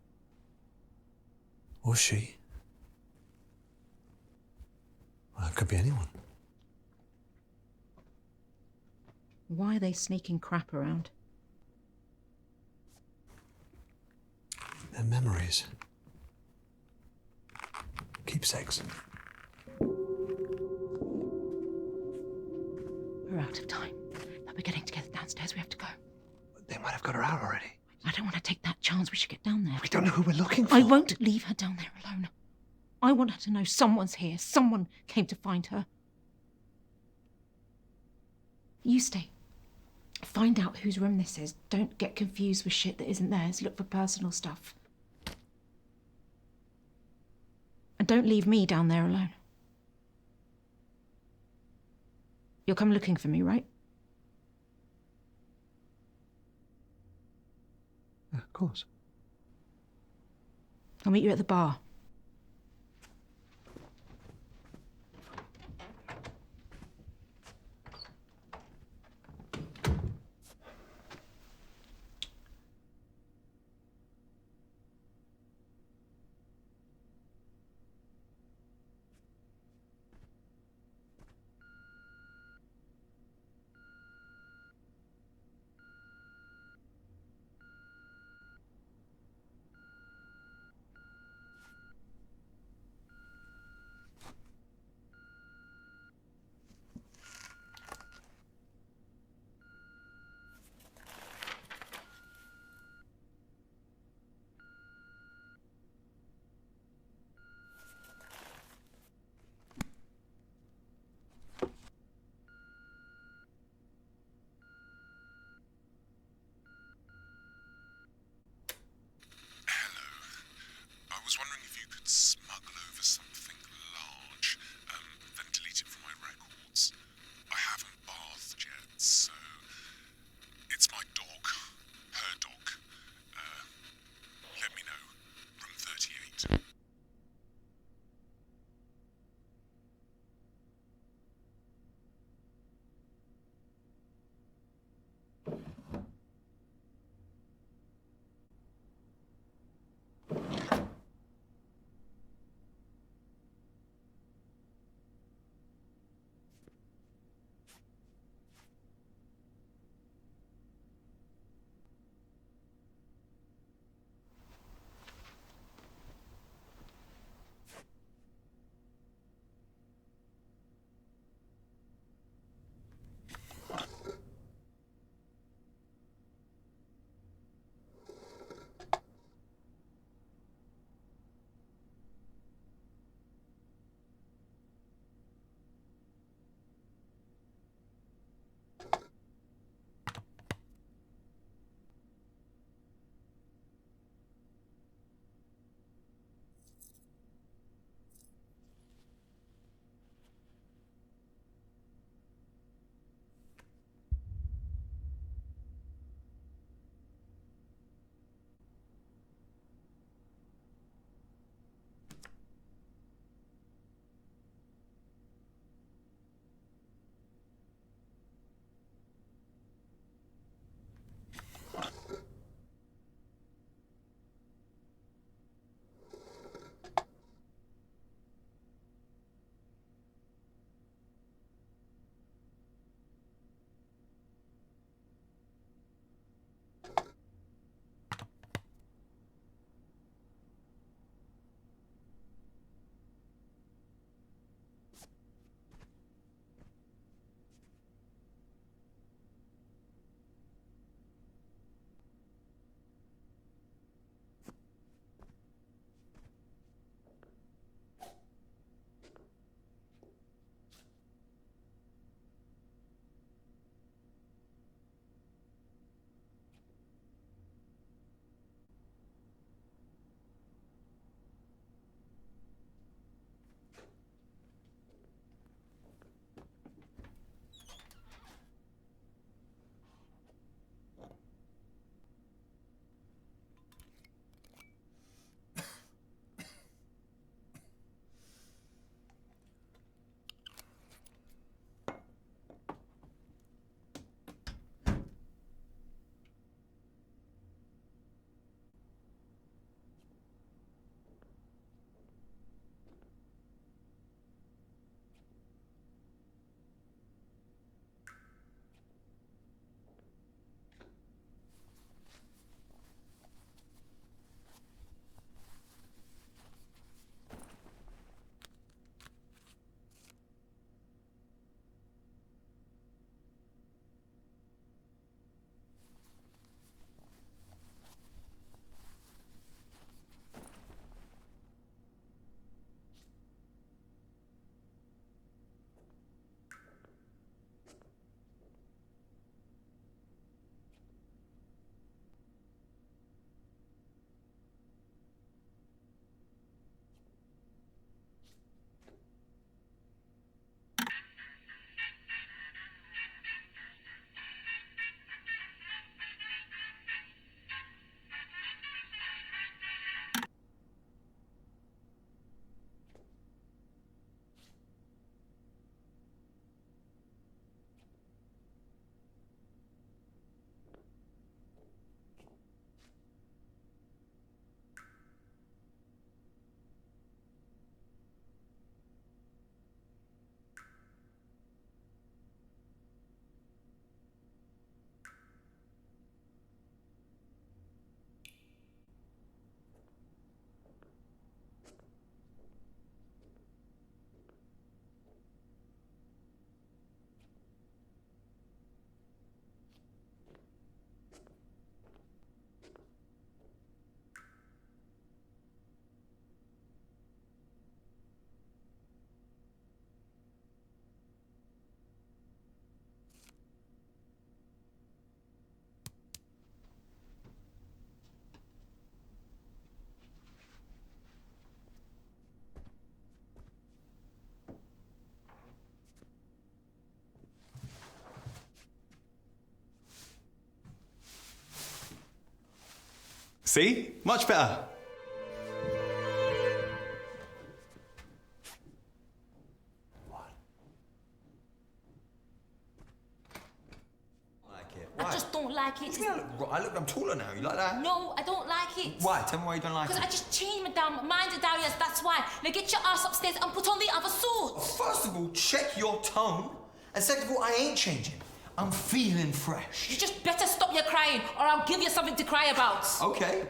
Speaker 3: Or she. Well, it could be anyone.
Speaker 11: Why are they sneaking crap around?
Speaker 3: Their memories. Keepsakes.
Speaker 11: We're out of time. They'll be getting together downstairs. We have to go.
Speaker 3: They might have got her out already.
Speaker 11: I don't want to take that chance. We should get down there.
Speaker 3: We don't know who we're looking for.
Speaker 11: I won't leave her down there alone. I want her to know someone's here. Someone came to find her. You stay. Find out whose room this is. Don't get confused with shit that isn't theirs. Look for personal stuff. And don't leave me down there alone. You'll come looking for me, right?
Speaker 3: Yeah, of course.
Speaker 11: I'll meet you at the bar.
Speaker 19: See? Much better.
Speaker 10: I just don't like it.
Speaker 13: I look, I'm taller now. You like that?
Speaker 10: No, I don't like it.
Speaker 13: Why? Tell me why you don't like it.
Speaker 10: Because I just changed mind down, yes, that's why. Now get your ass upstairs and put on the other suit.
Speaker 13: First of all, check your tone. And second of all, I ain't changing. I'm feeling fresh.
Speaker 10: You just better stop your crying or I'll give you something to cry about.
Speaker 13: Okay.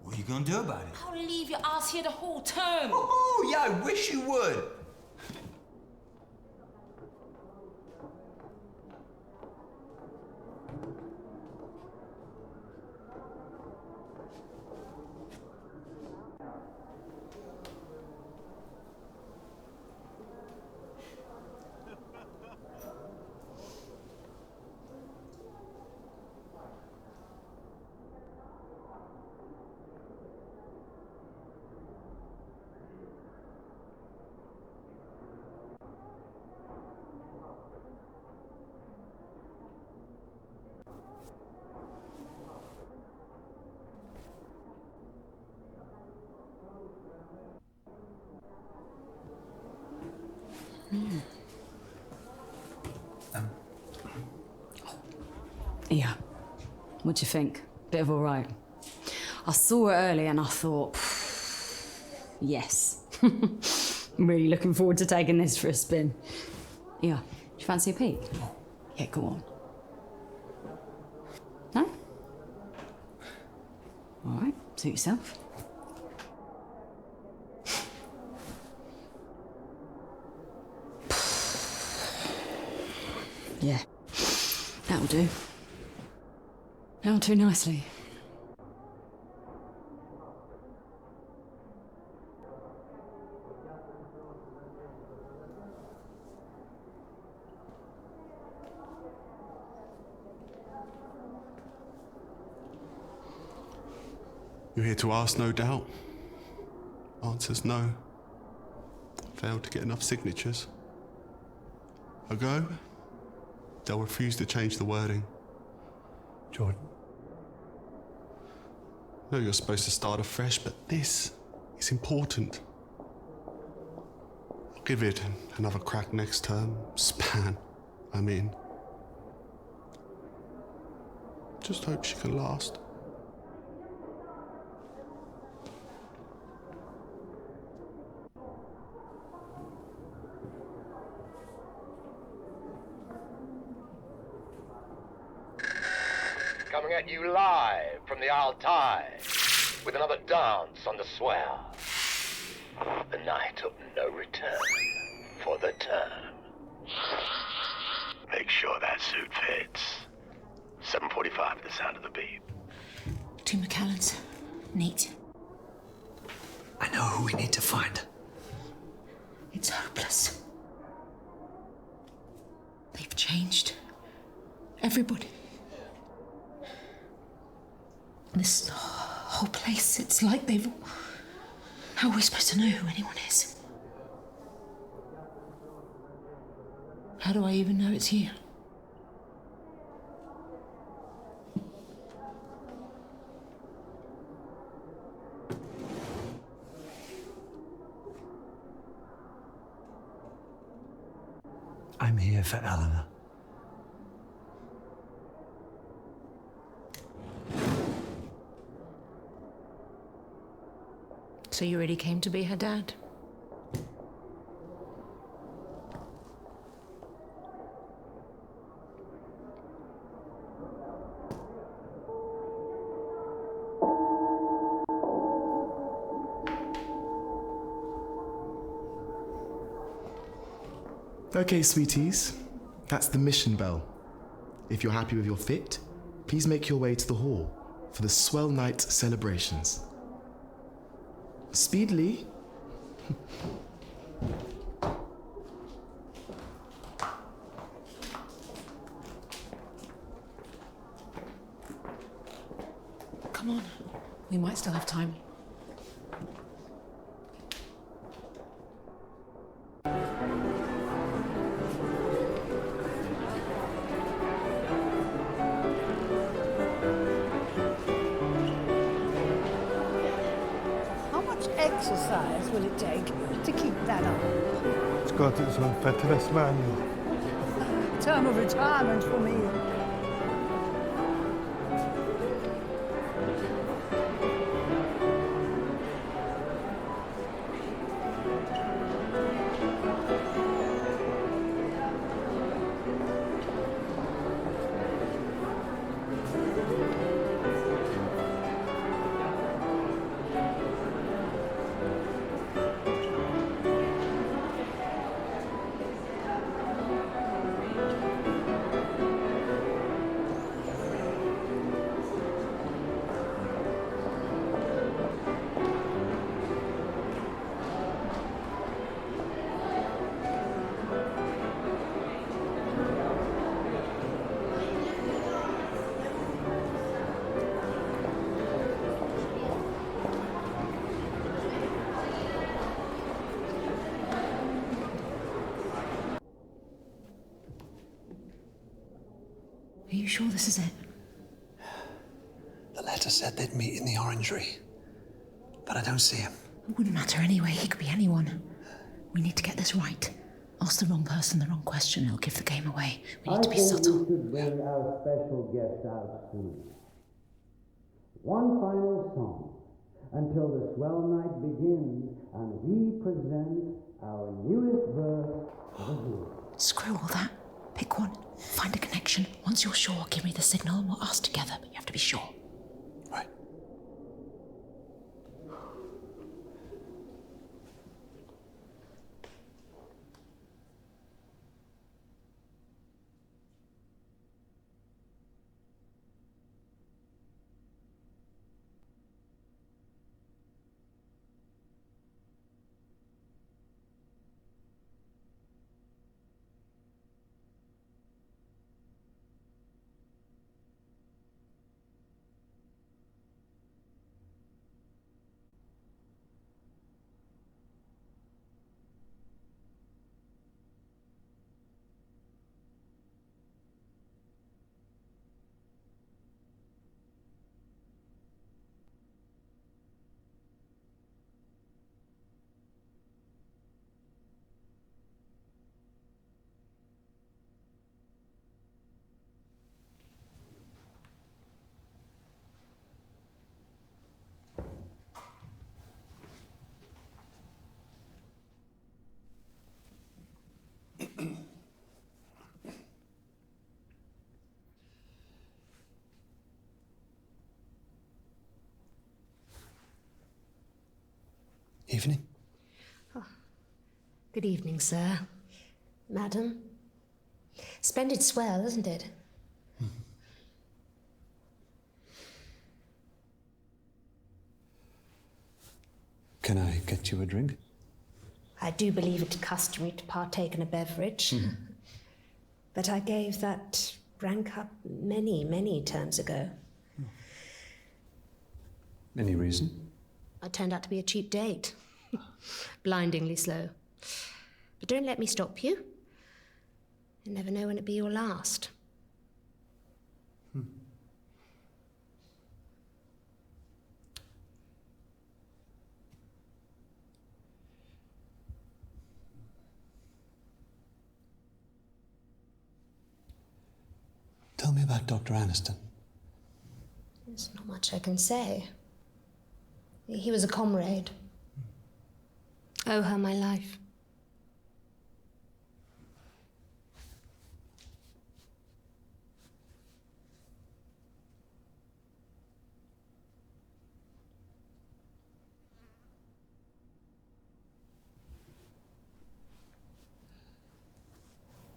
Speaker 13: What are you gonna do about it?
Speaker 10: I'll leave your ass here the whole term.
Speaker 13: Oh, yeah, I wish you would.
Speaker 17: Yeah. What do you think? Bit of all right. I saw it early and I thought, yes. I'm really looking forward to taking this for a spin. Yeah. Do you fancy a peek? Yeah, go on. No? All right. Suit yourself. Yeah. That'll do. That'll do nicely.
Speaker 19: You're here to ask, no doubt. Answer's no. Failed to get enough signatures. A go? They'll refuse to change the wording.
Speaker 3: Jordan.
Speaker 19: No, you're supposed to start afresh, but this is important. I'll give it another crack next term. Span, I mean. Just hope she can last.
Speaker 23: Coming at you live from the Altai with another dance on the swell. The night of no return for the term. Make sure that suit fits. 7:45 at the sound of the beep.
Speaker 11: 2 McAllens. Neat.
Speaker 3: I know who we need to find.
Speaker 11: It's hopeless. They've changed. Everybody. This whole place, it's like they've... How are we supposed to know who anyone is? How do I even know it's you?
Speaker 3: I'm here for Eleanor.
Speaker 11: So you really came to be her dad?
Speaker 24: Okay, sweeties, that's the mission bell. If you're happy with your fit, please make your way to the hall for the Swell Night celebrations. Speedily.
Speaker 11: Come on, we might still have time.
Speaker 7: exercise will it take to keep that up?
Speaker 15: It's got its own fitness manual.
Speaker 7: Term of retirement for me.
Speaker 11: Are you sure this is it?
Speaker 3: The letter said they'd meet in the orangery, but I don't see him.
Speaker 11: It wouldn't matter anyway. He could be anyone. We need to get this right. Ask the wrong person the wrong question, it'll give the game away. We need to be subtle.
Speaker 21: We should bring our special guest out soon. One final song until the swell night begins and we present our newest verse of the year.
Speaker 11: Screw all that. Pick one. Find a connection. Once you're sure, give me the signal and we'll ask together, but you have to be sure.
Speaker 3: Right. Evening.
Speaker 16: Good evening, sir. Madam. Splendid swell, isn't it?
Speaker 3: Can I get you a drink?
Speaker 16: I do believe it customary to partake in a beverage. But I gave that rank up many, many terms ago.
Speaker 3: Any reason?
Speaker 16: I turned out to be a cheap date. Blindingly slow. But don't let me stop you. You never know when it'll be your last.
Speaker 3: Tell me about Dr. Aniston.
Speaker 16: There's not much I can say. He was a comrade. Owe her my life.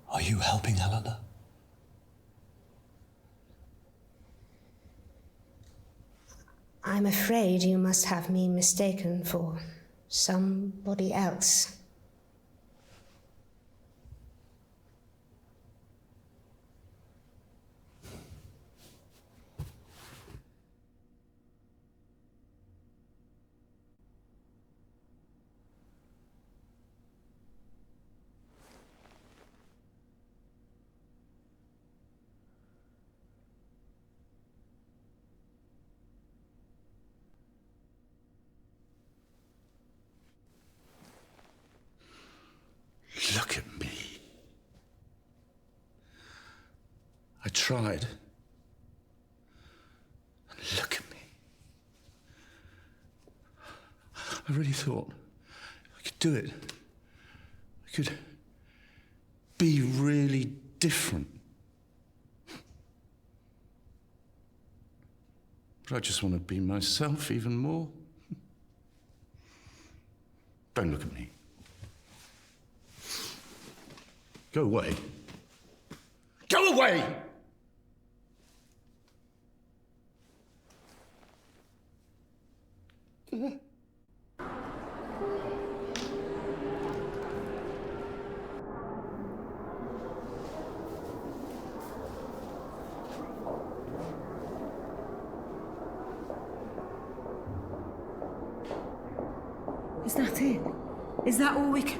Speaker 3: Are you helping Helena?
Speaker 16: I'm afraid you must have me mistaken for somebody else.
Speaker 2: tried. And look at me. I really thought I could do it. I could be really different. But I just want to be myself even more. Don't look at me. Go away. Go away!
Speaker 9: Is that it? Is that all we can...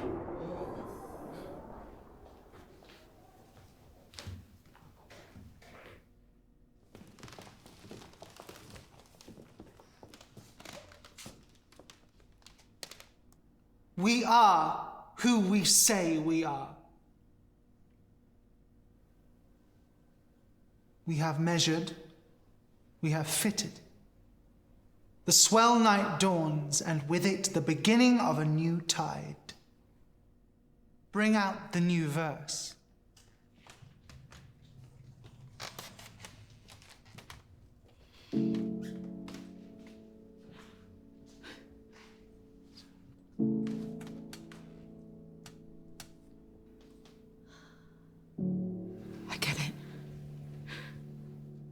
Speaker 6: We are who we say we are. We have measured, we have fitted. The swell night dawns, and with it the beginning of a new tide. Bring out the new verse.
Speaker 11: I get it.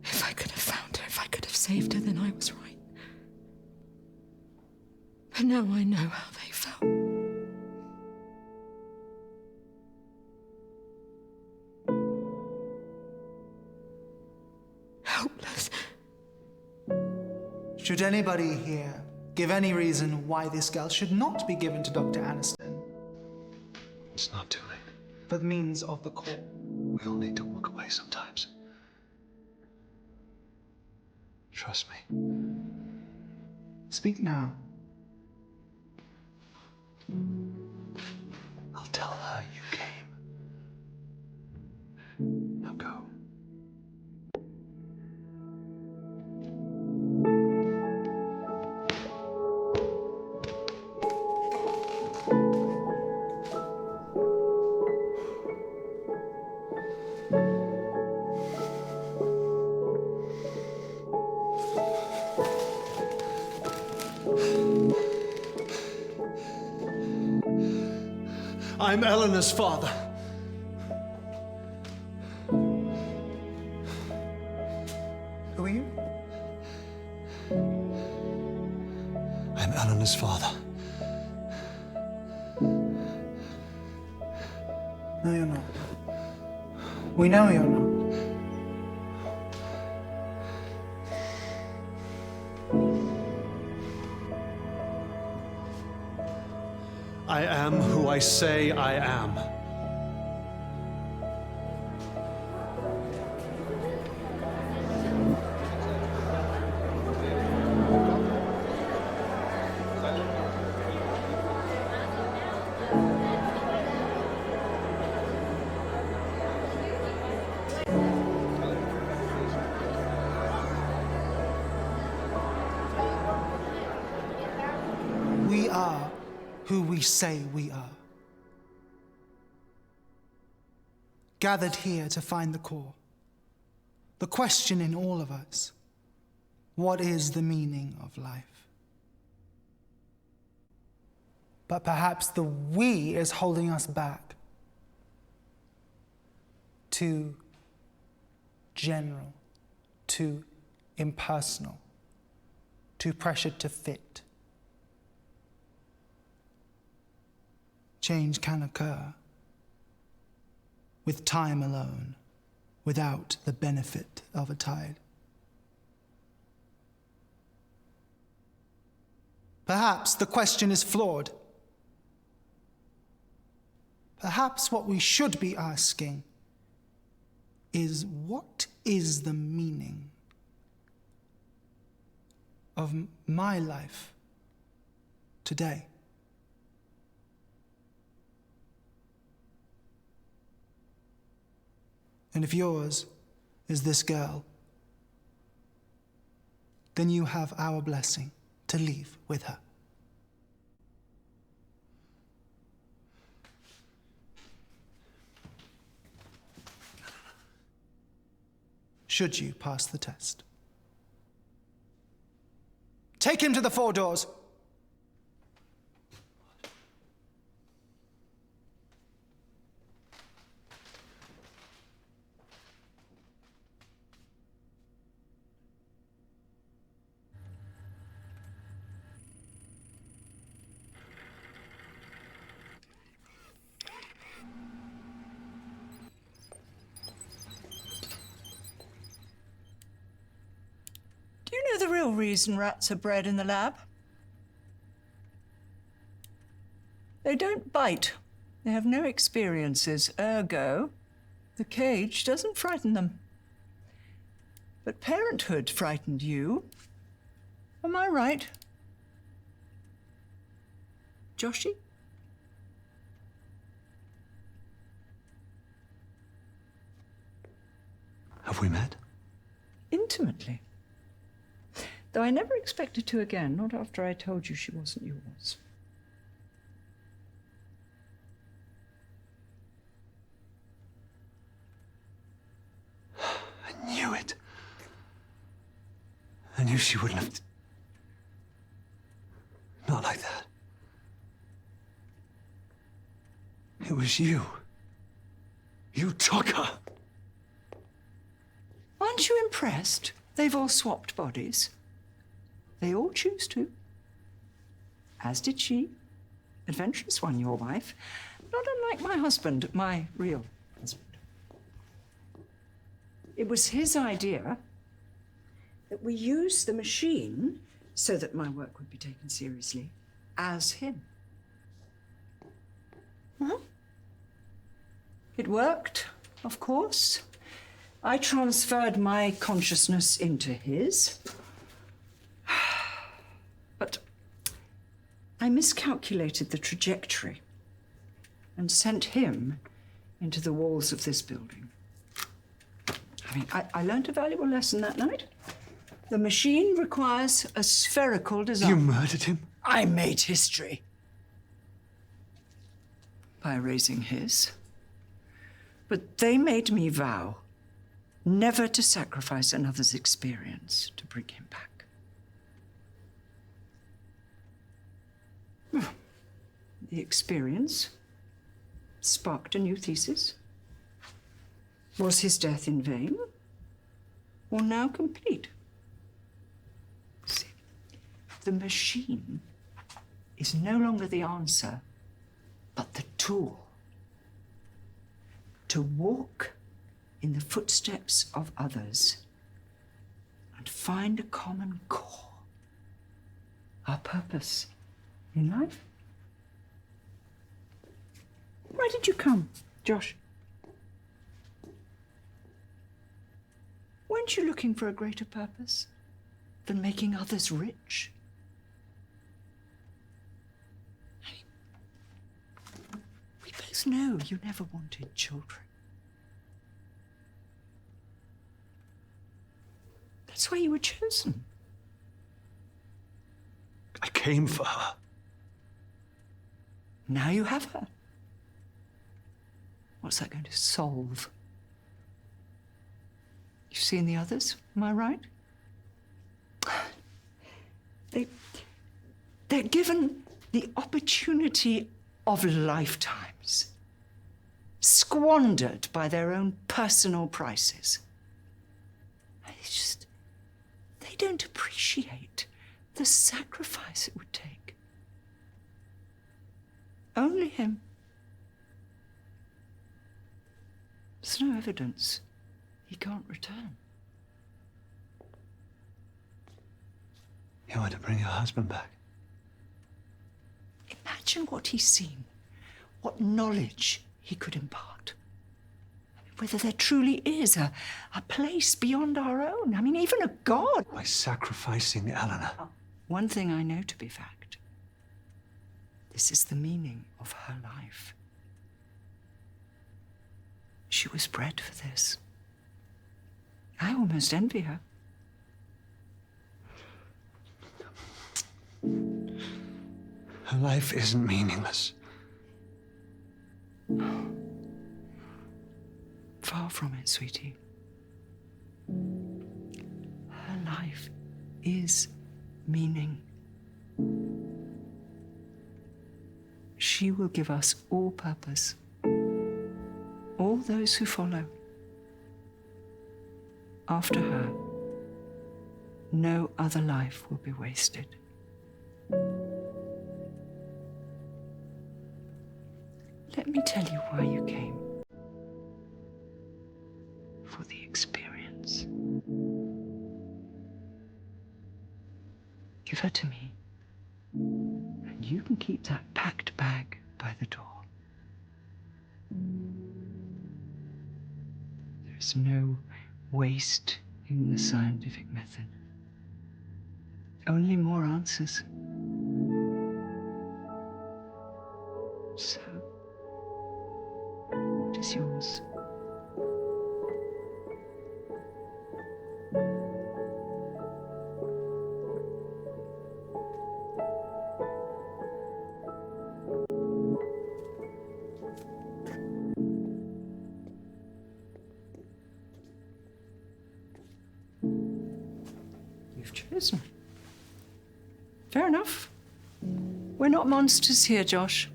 Speaker 11: If I could have found her, if I could have saved her, then I was right. But now I know how they felt. Helpless.
Speaker 6: Should anybody here give any reason why this girl should not be given to Dr. Aniston?
Speaker 3: It's not too late.
Speaker 6: For the means of the call.
Speaker 3: We all need to walk away sometimes. Trust me.
Speaker 6: Speak now.
Speaker 3: I'll tell her you came. Now go.
Speaker 4: I'm Eleanor's father.
Speaker 6: Who are you?
Speaker 3: I'm Eleanor's father.
Speaker 6: No, you're not. We know you're not.
Speaker 4: I am who I say I am.
Speaker 6: We are who we say we are. Gathered here to find the core. The question in all of us: what is the meaning of life? But perhaps the we is holding us back. Too general, too impersonal, too pressured to fit. Change can occur with time alone, without the benefit of a tide. Perhaps the question is flawed. Perhaps what we should be asking is, what is the meaning of my life today? And if yours is this girl, then you have our blessing to leave with her. Should you pass the test. Take him to the 4 doors.
Speaker 7: Do you know the real reason rats are bred in the lab? They don't bite. They have no experiences, ergo, the cage doesn't frighten them. But parenthood frightened you. Am I right? Joshy?
Speaker 3: Have we met?
Speaker 7: Intimately. Though I never expected to again, not after I told you she wasn't yours.
Speaker 3: I knew it. I knew she wouldn't have... Not like that. It was you. You took her.
Speaker 7: Aren't you impressed? They've all swapped bodies. They all choose to. As did she. Adventurous one, your wife. Not unlike my husband, my real husband. It was his idea that we use the machine so that my work would be taken seriously as him. Huh? It worked, of course. I transferred my consciousness into his. But I miscalculated the trajectory and sent him into the walls of this building. I mean, I learned a valuable lesson that night. The machine requires a spherical design.
Speaker 3: You murdered him?
Speaker 7: I made history. By erasing his. But they made me vow never to sacrifice another's experience to bring him back. The experience sparked a new thesis. Was his death in vain, or now complete? See, the machine is no longer the answer, but the tool. To walk in the footsteps of others and find a common core, our purpose in life. Why did you come, Josh? Weren't you looking for a greater purpose than making others rich? We both know you never wanted children. That's why you were chosen.
Speaker 3: I came for her.
Speaker 7: Now you have her. What's that going to solve? You've seen the others, am I right? They're given the opportunity of lifetimes, squandered by their own personal prices. They don't appreciate the sacrifice it would take. Only him. There's no evidence he can't return.
Speaker 3: You want to bring your husband back?
Speaker 7: Imagine what he's seen, what knowledge he could impart. Whether there truly is a place beyond our own. I mean, even a god.
Speaker 3: By sacrificing Eleanor.
Speaker 7: One thing I know to be fact. This is the meaning of her life. She was bred for this. I almost envy her.
Speaker 3: Her life isn't meaningless.
Speaker 7: Far from it, sweetie. Her life is meaning. She will give us all purpose, all those who follow. After her, no other life will be wasted. Let me tell you why you came. For the experience. Give her to me, and you can keep that packed bag by the door. There's no waste in the scientific method. Only more answers. So, what is yours? You've chosen. Fair enough. We're not monsters here, Josh.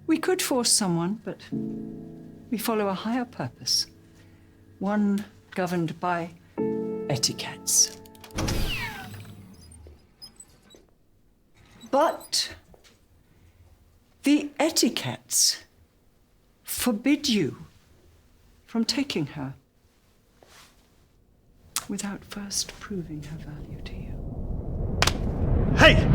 Speaker 7: We could force someone, but we follow a higher purpose. One governed by etiquettes. But the etiquettes forbid you from taking her without first proving her value to you.
Speaker 15: Hey!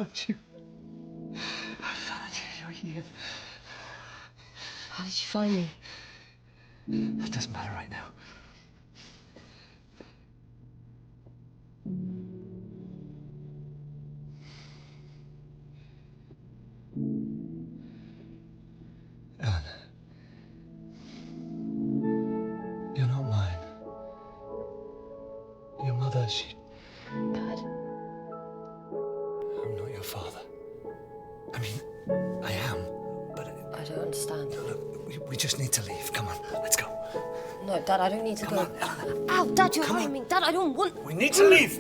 Speaker 9: found you. I found you. You're here. How did you find me?
Speaker 3: That doesn't matter right now. Ellen. You're not mine. Your mother, she...
Speaker 9: Dad.
Speaker 3: I'm not your father. I mean, I am, but...
Speaker 9: I don't understand.
Speaker 3: Look, we just need to leave. Come on, let's go.
Speaker 9: No, Dad, I don't need to
Speaker 3: Come
Speaker 9: go.
Speaker 3: on, Ellen.
Speaker 9: Ow, Dad, you're hurting me. Dad, I don't want...
Speaker 3: We need to leave!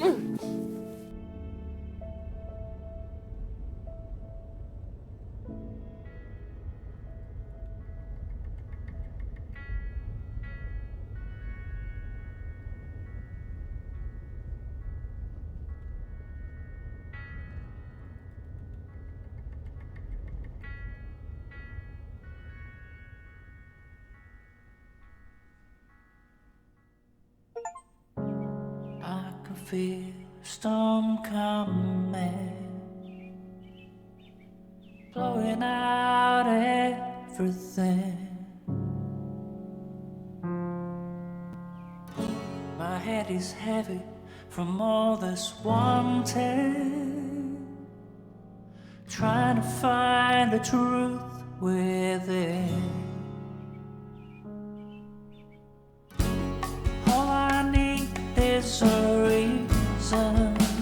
Speaker 5: I can feel a storm coming, blowing out everything. My head is heavy from all this wanting, trying to find the truth within.